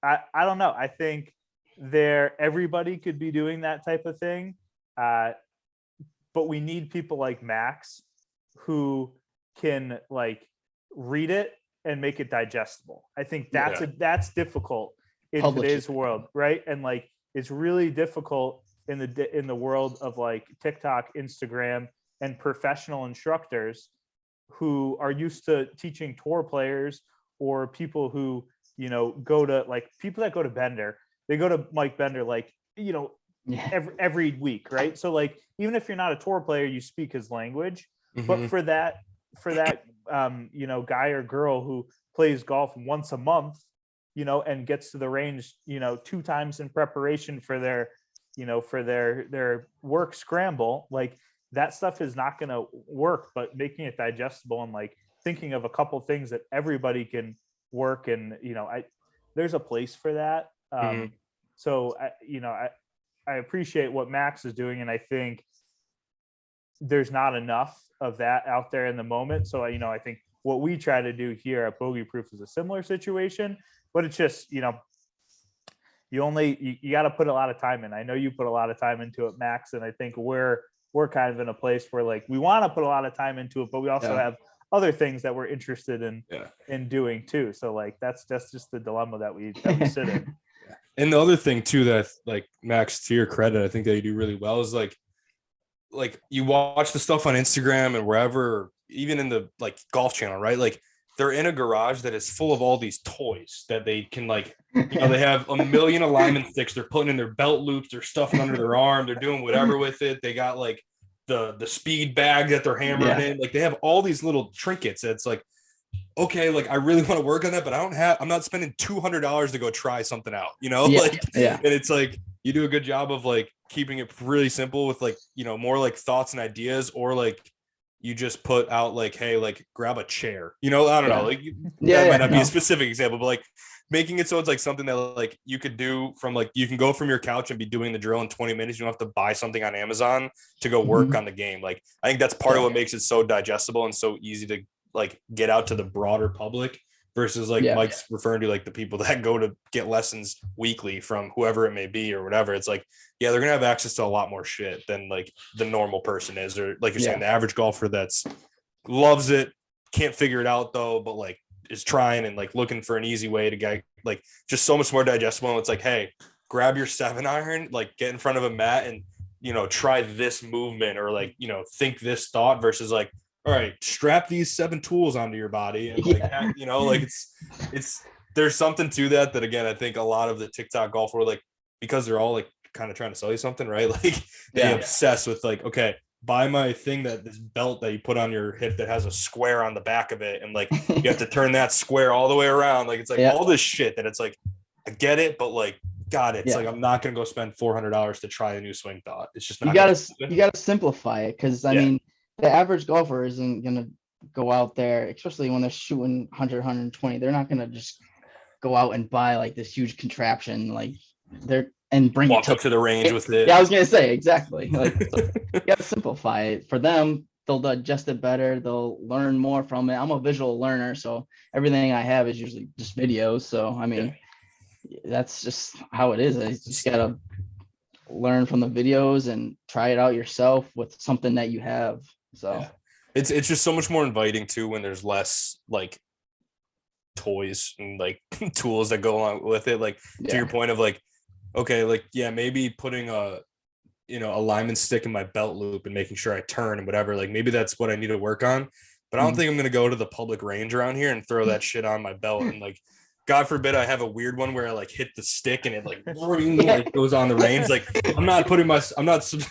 don't know. I think everybody could be doing that type of thing. But we need people like Max who can like read it and make it digestible. I think that's difficult in today's world, right? And like it's really difficult in the world of like TikTok, Instagram, and professional instructors who are used to teaching tour players, or people who go to, like, people that go to Bender. They go to Mike Bender like every week, right? So like even if you're not a tour player, you speak his language. Mm-hmm. But for that guy or girl who plays golf once a month, and gets to the range 2 times in preparation for their their work scramble, like that stuff is not going to work. But making it digestible and like thinking of a couple things that everybody can work, and there's a place for that. So I appreciate what Max is doing, and I think there's not enough of that out there in the moment. So I think what we try to do here at Bogey Proof is a similar situation, but it's just you got to put a lot of time in. I know you put a lot of time into it, Max, and I think we're kind of in a place where like we want to put a lot of time into it, but we also have other things that we're interested in doing too. So like that's just the dilemma that we sit in. And the other thing too, that like Max, to your credit, I think that you do really well is like you watch the stuff on Instagram and wherever, even in the like golf channel, right? Like they're in a garage that is full of all these toys that they can like, they have a million alignment sticks. They're putting in their belt loops. They're stuffing under their arm. They're doing whatever with it. They got like the speed bag that they're hammering in. Like they have all these little trinkets. That's like, okay, like I really want to work on that, but I'm not spending $200 to go try something out, And it's like, you do a good job of like keeping it really simple with like, more like thoughts and ideas, or like you just put out like, hey, like grab a chair, I don't know, like that might not be a specific example, but like making it so it's like something that like you could do from like, you can go from your couch and be doing the drill in 20 minutes. You don't have to buy something on Amazon to go work on the game. Like, I think that's part of what makes it so digestible and so easy to like get out to the broader public versus like Mike's referring to like the people that go to get lessons weekly from whoever it may be or whatever. It's like, they're going to have access to a lot more shit than like the normal person is, or like you're saying, the average golfer that's loves it, can't figure it out though, but like is trying and like looking for an easy way to get like just so much more digestible. And it's like, hey, grab your 7-iron, like get in front of a mat and, try this movement, or like, think this thought, versus like, all right, strap these 7 tools onto your body. And like, like it's, there's something to that again, I think a lot of the TikTok golf were like, because they're all like kind of trying to sell you something, right? Like they obsess with like, okay, buy my thing, that this belt that you put on your hip that has a square on the back of it. And like, you have to turn that square all the way around. Like, it's like all this shit that it's like, I get it, but like, God, it's like, I'm not going to go spend $400 to try a new swing thought. It's just not, you gotta simplify it. Cause I mean, the average golfer isn't going to go out there, especially when they're shooting 100, 120. They're not going to just go out and buy like this huge contraption. Like they're and bring walk it to up to the range with it. Yeah, I was gonna say exactly. Like, so you gotta simplify it for them. They'll digest it better. They'll learn more from it. I'm a visual learner, so everything I have is usually just videos. So I mean, that's just how it is. I just gotta learn from the videos and try it out yourself with something that you have. So it's just so much more inviting too when there's less like toys and like tools that go along with it. Like to your point of like, okay, like maybe putting a lineman stick in my belt loop and making sure I turn and whatever. Like maybe that's what I need to work on. But I don't think I'm gonna go to the public range around here and throw that shit on my belt and like, God forbid I have a weird one where I like hit the stick and it like goes on the range. Like I'm not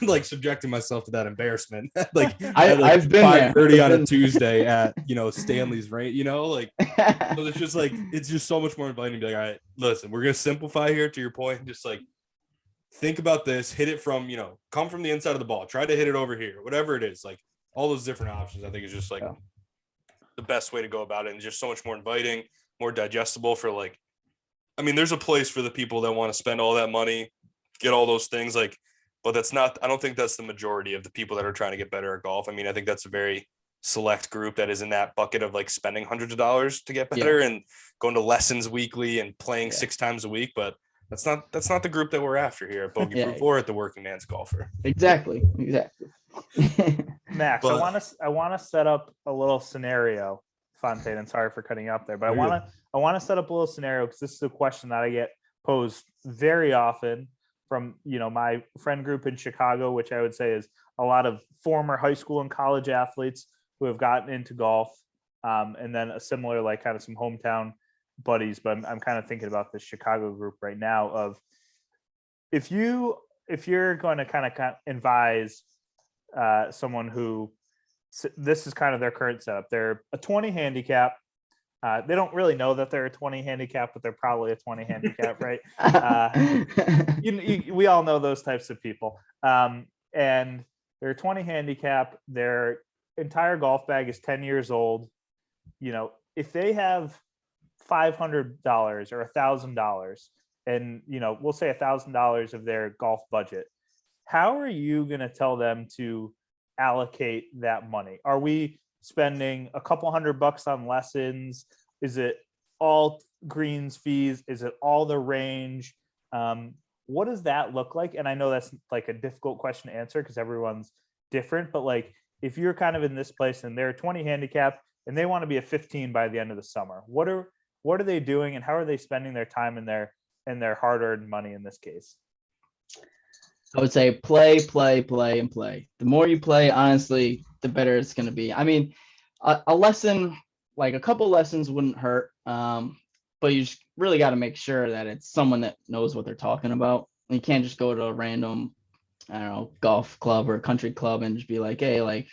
like subjecting myself to that embarrassment. Like I've been 5:30 on a Tuesday at Stanley's, right? Like so it's just so much more inviting to be like, all right, listen, we're gonna simplify here to your point. Just like think about this, hit it from, come from the inside of the ball, try to hit it over here, whatever it is. Like all those different options, I think is just like the best way to go about it, and just so much more inviting, more digestible for like, I mean, there's a place for the people that want to spend all that money, get all those things, like, but I don't think that's the majority of the people that are trying to get better at golf. I mean, I think that's a very select group that is in that bucket of like spending hundreds of dollars to get better and going to lessons weekly and playing 6 times a week. But that's not the group that we're after here at Bogey Proof or at the Working Man's Golfer. Exactly. Max, I want to set up a little scenario, Fontaine, and sorry for cutting you up there, but I want to set up a little scenario because this is a question that I get posed very often from, my friend group in Chicago, which I would say is a lot of former high school and college athletes who have gotten into golf. And then a similar, like kind of some hometown buddies, but I'm kind of thinking about this Chicago group right now of if you're going to kind of advise someone who this is kind of their current setup. They're a 20 handicap. They don't really know that they're a 20 handicap, but they're probably a 20 handicap, right? We all know those types of people. And they're a 20 handicap. Their entire golf bag is 10 years old. If they have $500 or $1,000 and, we'll say $1,000 of their golf budget, how are you going to tell them to allocate that money? Are we spending a couple $100 on lessons? Is it all greens fees? Is it all the range? What does that look like? And I know that's like a difficult question to answer because everyone's different, but like if you're kind of in this place and they're a 20 handicap and they want to be a 15 by the end of the summer, what are they doing and how are they spending their time and their hard-earned money in this case? I would say play, and play. The more you play, honestly, the better it's going to be. I mean, a lesson, like a couple lessons wouldn't hurt, but you just really got to make sure that it's someone that knows what they're talking about. You can't just go to a random, I don't know, golf club or country club and just be like, hey, like,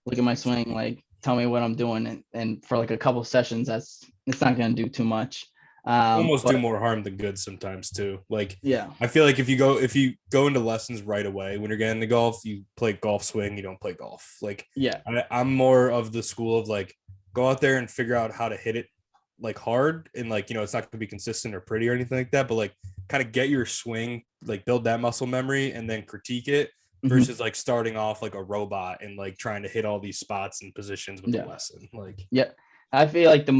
look at my swing, like, tell me what I'm doing. And for like a couple sessions, it's not going to do too much. Do more harm than good sometimes too. Like, I feel like if you go into lessons right away when you're getting into golf, you play golf swing, you don't play golf. Like, I'm more of the school of like, go out there and figure out how to hit it like hard and like, it's not going to be consistent or pretty or anything like that, but like kind of get your swing, like build that muscle memory and then critique it versus like starting off like a robot and like trying to hit all these spots and positions with the lesson. Like, I feel like the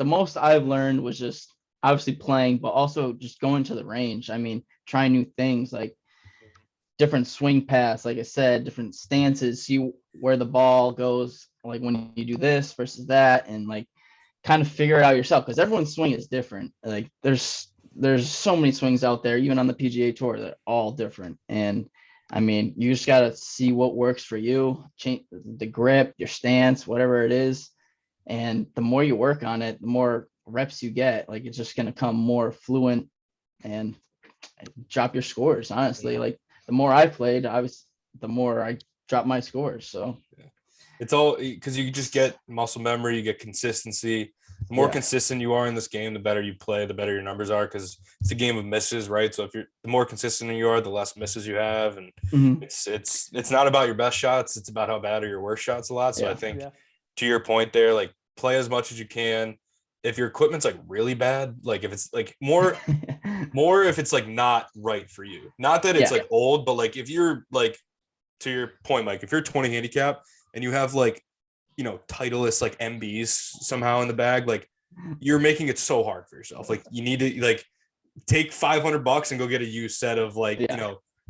most I've learned was just obviously playing, but also just going to the range. I mean, trying new things like different swing paths, like I said, different stances, see where the ball goes, like when you do this versus that, and like kind of figure it out yourself because everyone's swing is different. Like there's so many swings out there, even on the PGA Tour, they're all different. And I mean, you just got to see what works for you, change the grip, your stance, whatever it is. And the more you work on it, the more reps you get, like it's just going to come more fluent and drop your scores. Honestly, like the more I played, the more I dropped my scores. So it's all because you just get muscle memory, you get consistency. The more consistent you are in this game, the better you play, the better your numbers are, because it's a game of misses, right? So the more consistent you are, the less misses you have, and it's not about your best shots, it's about how bad are your worst shots a lot. So I think to your point there, like play as much as you can. If your equipment's like really bad, like if it's like more More if it's like not right for you. Not that it's Yeah. like old, but like if you're like, to your point, Mike, if you're 20 handicap and you have like, Titleist like MBs somehow in the bag, like you're making it so hard for yourself. Like you need to like take $500 and go get a used set of like,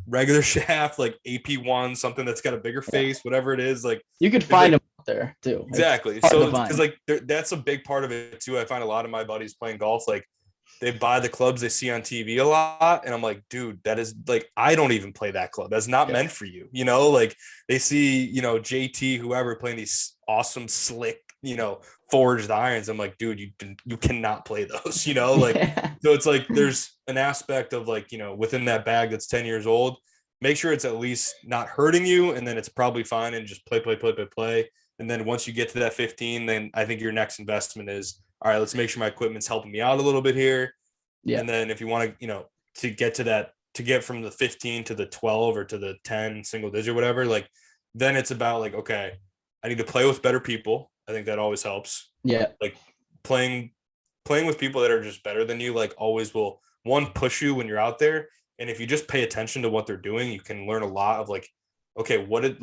regular shaft, like AP1, something that's got a bigger face, whatever it is. Like you could find them out there too. Exactly. So because like that's a big part of it too. I find a lot of my buddies playing golf, like they buy the clubs they see on TV a lot. And I'm like, dude, that is like, I don't even play that club. That's not meant for you. Like they see, JT, whoever playing these awesome, slick, forged irons. I'm like, dude, you cannot play those, like, so it's like, there's an aspect of like, within that bag that's 10 years old, make sure it's at least not hurting you. And then it's probably fine. And just play. And then once you get to that 15, then I think your next investment is, all right, let's make sure my equipment's helping me out a little bit here. Yeah. And then if you want to, to get to that, to get from the 15 to the 12 or to the 10 single digit, whatever, like, then it's about like, okay, I need to play with better people. I think that always helps. Yeah. Like playing with people that are just better than you, like always will push you when you're out there. And if you just pay attention to what they're doing, you can learn a lot of like, okay, what did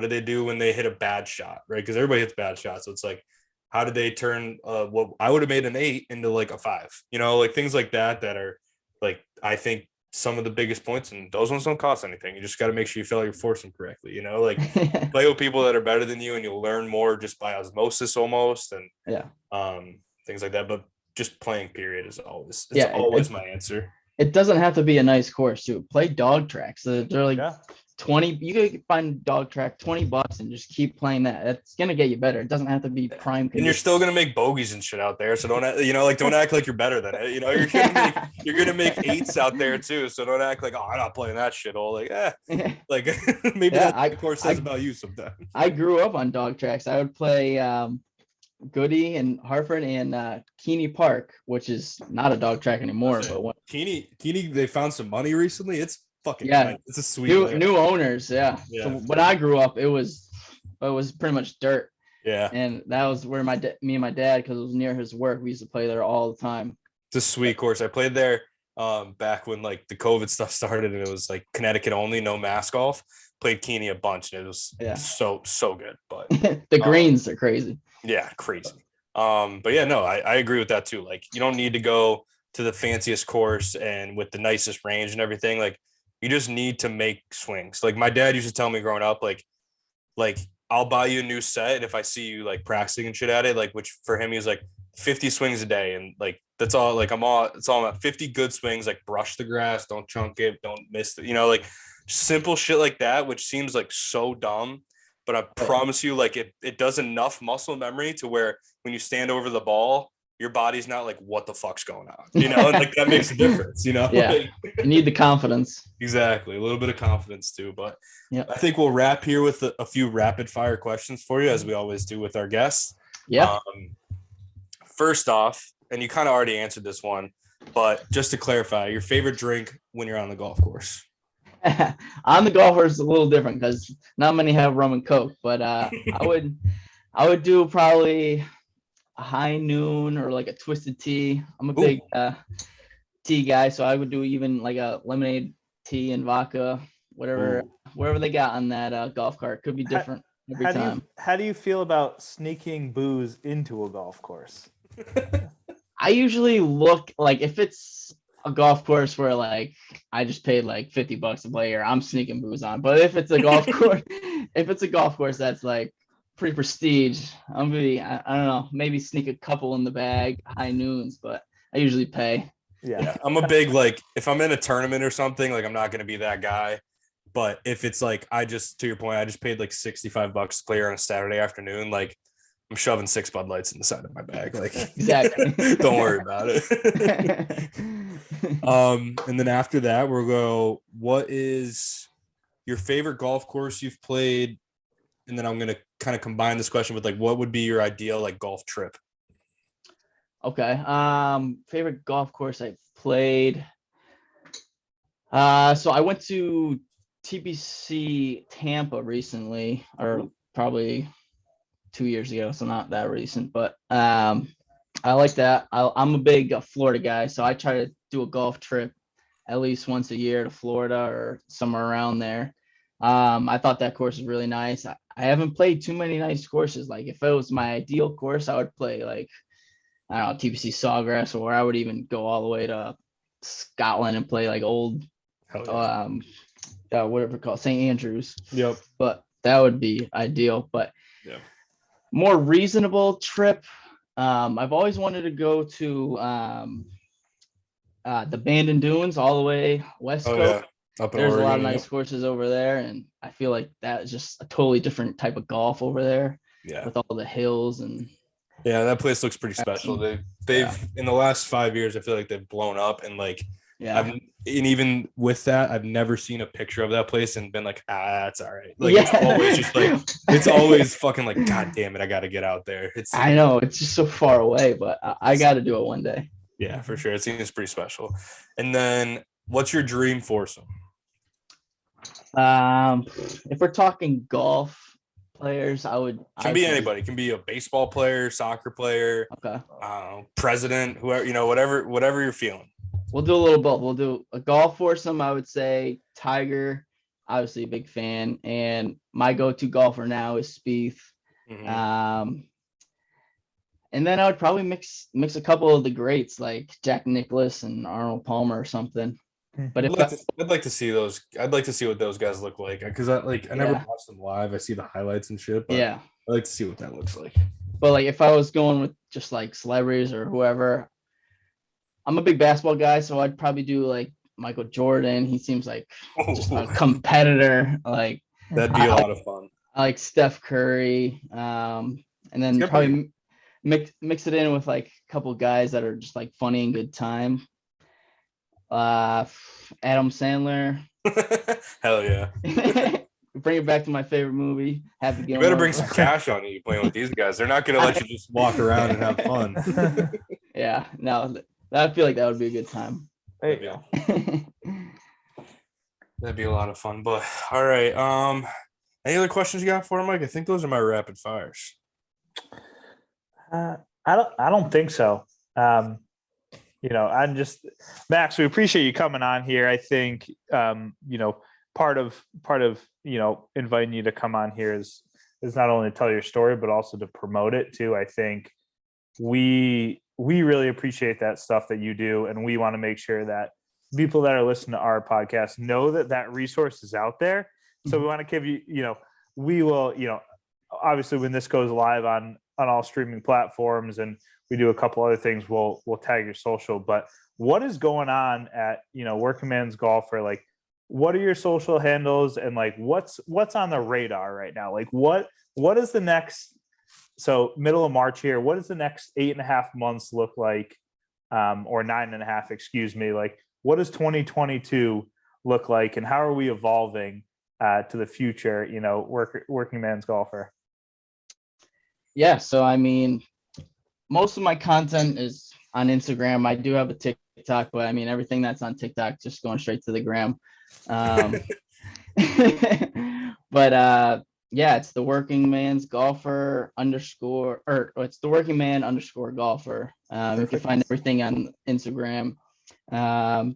they do when they hit a bad shot? Right. Cause everybody hits bad shots. So it's like, how did they turn what I would have made an 8 into like a 5, like things like that are like, I think some of the biggest points, and those ones don't cost anything. You just got to make sure you fill out your foursome correctly, like play with people that are better than you and you'll learn more just by osmosis almost. And things like that. But just playing period is always, always my answer. It doesn't have to be a nice course too. Play dog tracks. They're like 20, you could find dog track $20 and just keep playing that. It's gonna get you better. It doesn't have to be prime condition. And you're still gonna make bogeys and shit out there. So don't don't act like you're better than it. You're gonna make 8s out there too. So don't act like, oh, I'm not playing that shit all. Like, like maybe that course says about you sometimes. I grew up on dog tracks. I would play Goody and Hartford and Keeney Park, which is not a dog track anymore. But Keeney, they found some money recently. It's fucking nice. It's a sweet new owners. So when I grew up, it was pretty much dirt. And that was where me and my dad, because it was near his work, we used to play there all the time. It's a sweet course. I played there back when like the COVID stuff started and it was like Connecticut only, no mask golf. Played Keeney a bunch and it was so good. But the greens are crazy. Yeah, crazy. But yeah, no, I agree with that too. Like you don't need to go to the fanciest course and with the nicest range and everything. Like you just need to make swings. Like my dad used to tell me growing up, like I'll buy you a new set. And if I see you like practicing and shit at it, like, which for him, he was like 50 swings a day. And like, that's all, like it's all about 50 good swings, like brush the grass, don't chunk it, don't miss it, like simple shit like that, which seems like so dumb. But I promise you, like it does enough muscle memory to where when you stand over the ball, your body's not like, what the fuck's going on? And like that makes a difference, Yeah. You need the confidence. Exactly. A little bit of confidence too. But I think we'll wrap here with a few rapid fire questions for you, as we always do with our guests. Yeah. First off, and you kind of already answered this one, but just to clarify, your favorite drink when you're on the golf course? On the golf course, it's a little different because not many have rum and Coke, but I would do probably a high noon or like a twisted tea. I'm a big tea guy, so I would do even like a lemonade tea and vodka, whatever they got on that golf cart. Could be different every time. How do you feel about sneaking booze into a golf course? I usually look like if it's a golf course where like I just paid like $50 a player, I'm sneaking booze on. But if it's a golf course, that's like pretty prestige, I'm gonna be, I don't know, maybe sneak a couple in the bag, high noons, but I usually pay. Yeah. I'm a big, like, if I'm in a tournament or something, like I'm not gonna be that guy. But if it's like, to your point, I just paid like $65 a player on a Saturday afternoon, like I'm shoving 6 Bud Lights in the side of my bag. Like, exactly. Don't worry about it. And then after that, we'll go, what is your favorite golf course you've played? And then I'm going to kind of combine this question with like, what would be your ideal like golf trip? Okay. Favorite golf course I played. So I went to TPC Tampa recently, or probably 2 years ago, so not that recent, but I like that. I'm a big Florida guy, so I try to do a golf trip at least once a year to Florida or somewhere around there. I thought that course was really nice. I haven't played too many nice courses. Like if it was my ideal course, I would play like, I don't know, TPC Sawgrass, or I would even go all the way to Scotland and play like old, whatever it's called, St. Andrews. Yep. But that would be ideal. But yeah, more reasonable trip. I've always wanted to go to the Bandon Dunes all the way west coast. Up in There's Oregon, a lot of nice courses over there, and I feel like that is just a totally different type of golf over there. Yeah, with all the hills and. Yeah, that place looks pretty special. They've in the last 5 years, I feel like they've blown up, and like and even with that, I've never seen a picture of that place and been like, that's all right. Like it's always just like it's always fucking like, God damn it, I got to get out there. I know it's just so far away, but I got to do it one day. Yeah, for sure. It seems pretty special. And then, what's your dream foursome? If we're talking golf players, can be anybody. It can be a baseball player, soccer player, president, whoever, whatever you're feeling. We'll do a little both. We'll do a golf foursome. I would say Tiger, obviously a big fan, and my go-to golfer now is Spieth. Mm-hmm. And then I would probably mix a couple of the greats like Jack Nicklaus and Arnold Palmer or something. But I'd like to see those. I'd like to see what those guys look like, because I never watched them live. I see the highlights and shit. But I like to see what that looks like. But like if I was going with just like celebrities or whoever, I'm a big basketball guy, so I'd probably do like Michael Jordan. He seems like just a competitor. Like that'd be a lot of fun. I like Steph Curry, and then probably mix it in with like a couple guys that are just like funny and good time. Adam Sandler. Hell yeah. Bring it back to my favorite movie. Happy Gilmore. You better bring some cash on you playing with these guys. They're not going to let you just walk around and have fun. Yeah, no, I feel like that would be a good time. There you go. That'd be a lot of fun. But all right. Any other questions you got for him, Mike? I think those are my rapid fires. I don't think so. I'm just Max, we appreciate you coming on here. I think part of inviting you to come on here is not only to tell your story but also to promote it too. I think we really appreciate that stuff that you do, and we want to make sure that people that are listening to our podcast know that resource is out there. So we want to give you, we will, obviously when this goes live on all streaming platforms and we do a couple other things, we'll tag your social. But what is going on at, Working Man's Golfer? Like, what are your social handles, and like what's on the radar right now? Like what is the next, so middle of March here, what does the next 8.5 months look like? Or 9.5, excuse me. Like what does 2022 look like, and how are we evolving to the future, Working Man's Golfer? Yeah, so I mean, most of my content is on Instagram. I do have a TikTok, but I mean, everything that's on TikTok just going straight to the gram. But yeah, it's the Working Man's Golfer _ or it's the Working Man _ golfer. You can find everything on Instagram. I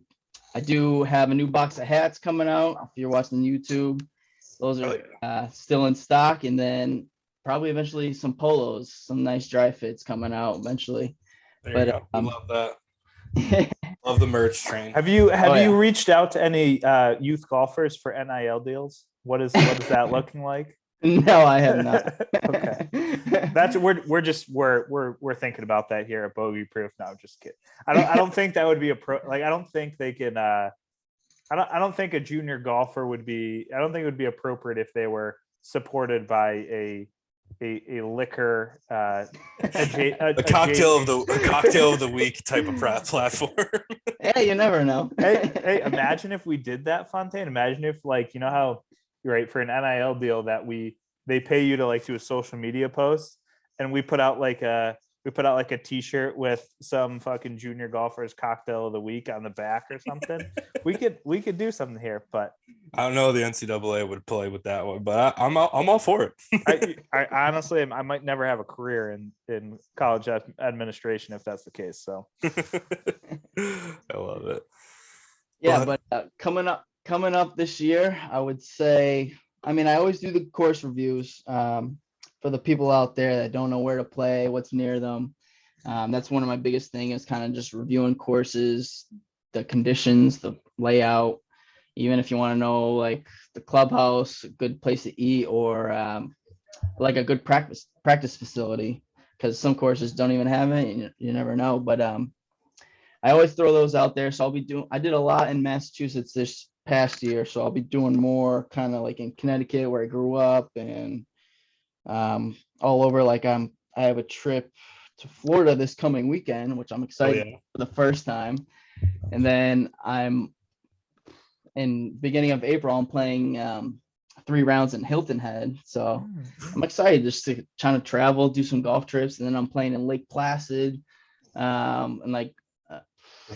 do have a new box of hats coming out. If you're watching YouTube, those are still in stock, and then probably eventually some polos, some nice dry fits coming out eventually. There you go. I love that. Love the merch train. Have you reached out to any youth golfers for NIL deals? What is that looking like? No, I have not. Okay, that's we're thinking about that here at Bogey Proof. No, just kidding. I don't think that would be I don't think they can. I don't think a junior golfer would be. I don't think it would be appropriate if they were supported by a liquor a cocktail of the week type of platform. Yeah, you never know. hey, imagine if we did that, Fontaine. Imagine if, like, how right, for an NIL deal that they pay you to like do a social media post, and we put out like a we put out like a t-shirt with some fucking junior golfers cocktail of the week on the back or something. we could do something here, but I don't know the NCAA would play with that one, but I'm all for it. I honestly, I might never have a career in college administration if that's the case. So I love it. Yeah, but coming up this year, I would say, I mean, I always do the course reviews for the people out there that don't know where to play, what's near them. That's one of my biggest things is kind of just reviewing courses, the conditions, the layout, even if you want to know like the clubhouse, a good place to eat, or like a good practice facility, because some courses don't even have it, and you never know. But I always throw those out there. So I did a lot in Massachusetts this past year. So I'll be doing more kind of like in Connecticut where I grew up, and all over. Like I have a trip to Florida this coming weekend, which I'm excited for the first time. And then I'm in beginning of April, I'm playing 3 rounds in Hilton Head. So I'm excited just to try to travel, do some golf trips. And then I'm playing in Lake Placid. And like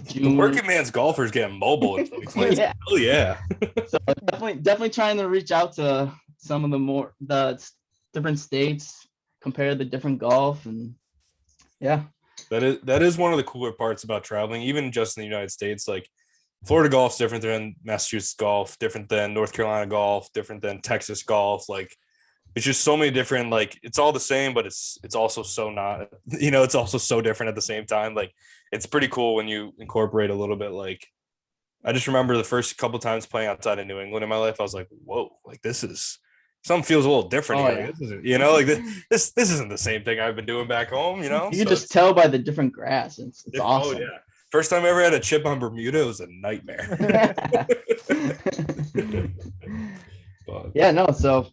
June. The working man's golfers getting mobile in 2020. Yeah. Oh yeah. So definitely trying to reach out to some of the different states, compare the different golf, and yeah. That is one of the cooler parts about traveling, even just in the United States. Like Florida golf's different than Massachusetts golf, different than North Carolina golf, different than Texas golf. Like it's just so many different, like it's all the same, but it's also so not, it's also so different at the same time. Like it's pretty cool when you incorporate a little bit. Like I just remember the first couple times playing outside of New England in my life, I was like, whoa, like this is something feels a little different. Oh, here. Like, this isn't, like this isn't the same thing I've been doing back home, You can just tell by the different grass. It's awesome. Oh yeah. First time I ever had a chip on Bermuda, it was a nightmare. Yeah, no. So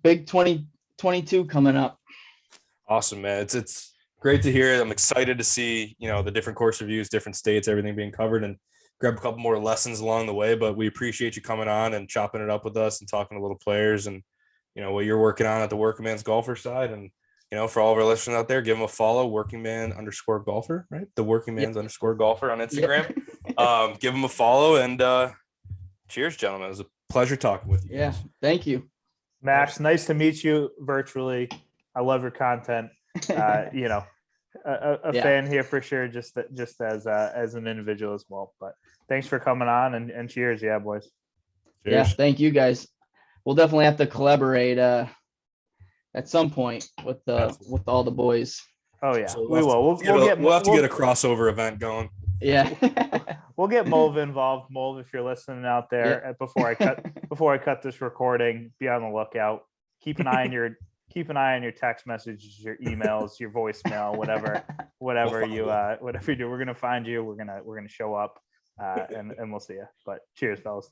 big 2022 coming up. Awesome, man. It's great to hear. I'm excited to see, the different course reviews, different states, everything being covered, and grab a couple more lessons along the way. But we appreciate you coming on and chopping it up with us and talking to little players and, what you're working on at the Working Man's Golfer side. And, for all of our listeners out there, give them a follow, workingman_golfer, right? The workingman's_golfer on Instagram. Yep. Give them a follow and cheers, gentlemen. It was a pleasure talking with you. Yeah. Thank you. Max, nice to meet you virtually. I love your content. A fan here for sure, just as an individual as well. But thanks for coming on and cheers. Yeah, boys. Cheers. Yeah. Thank you guys. We'll definitely have to collaborate at some point with all the boys. Oh yeah, so we will. We'll have to get a crossover event going. Yeah. We'll get Mov involved. Mov, if you're listening out there, yeah. Before I cut this recording, be on the lookout. Keep an eye on your text messages, your emails, your voicemail, whatever you do. We're gonna find you. We're gonna show up, and we'll see you. But cheers, fellas.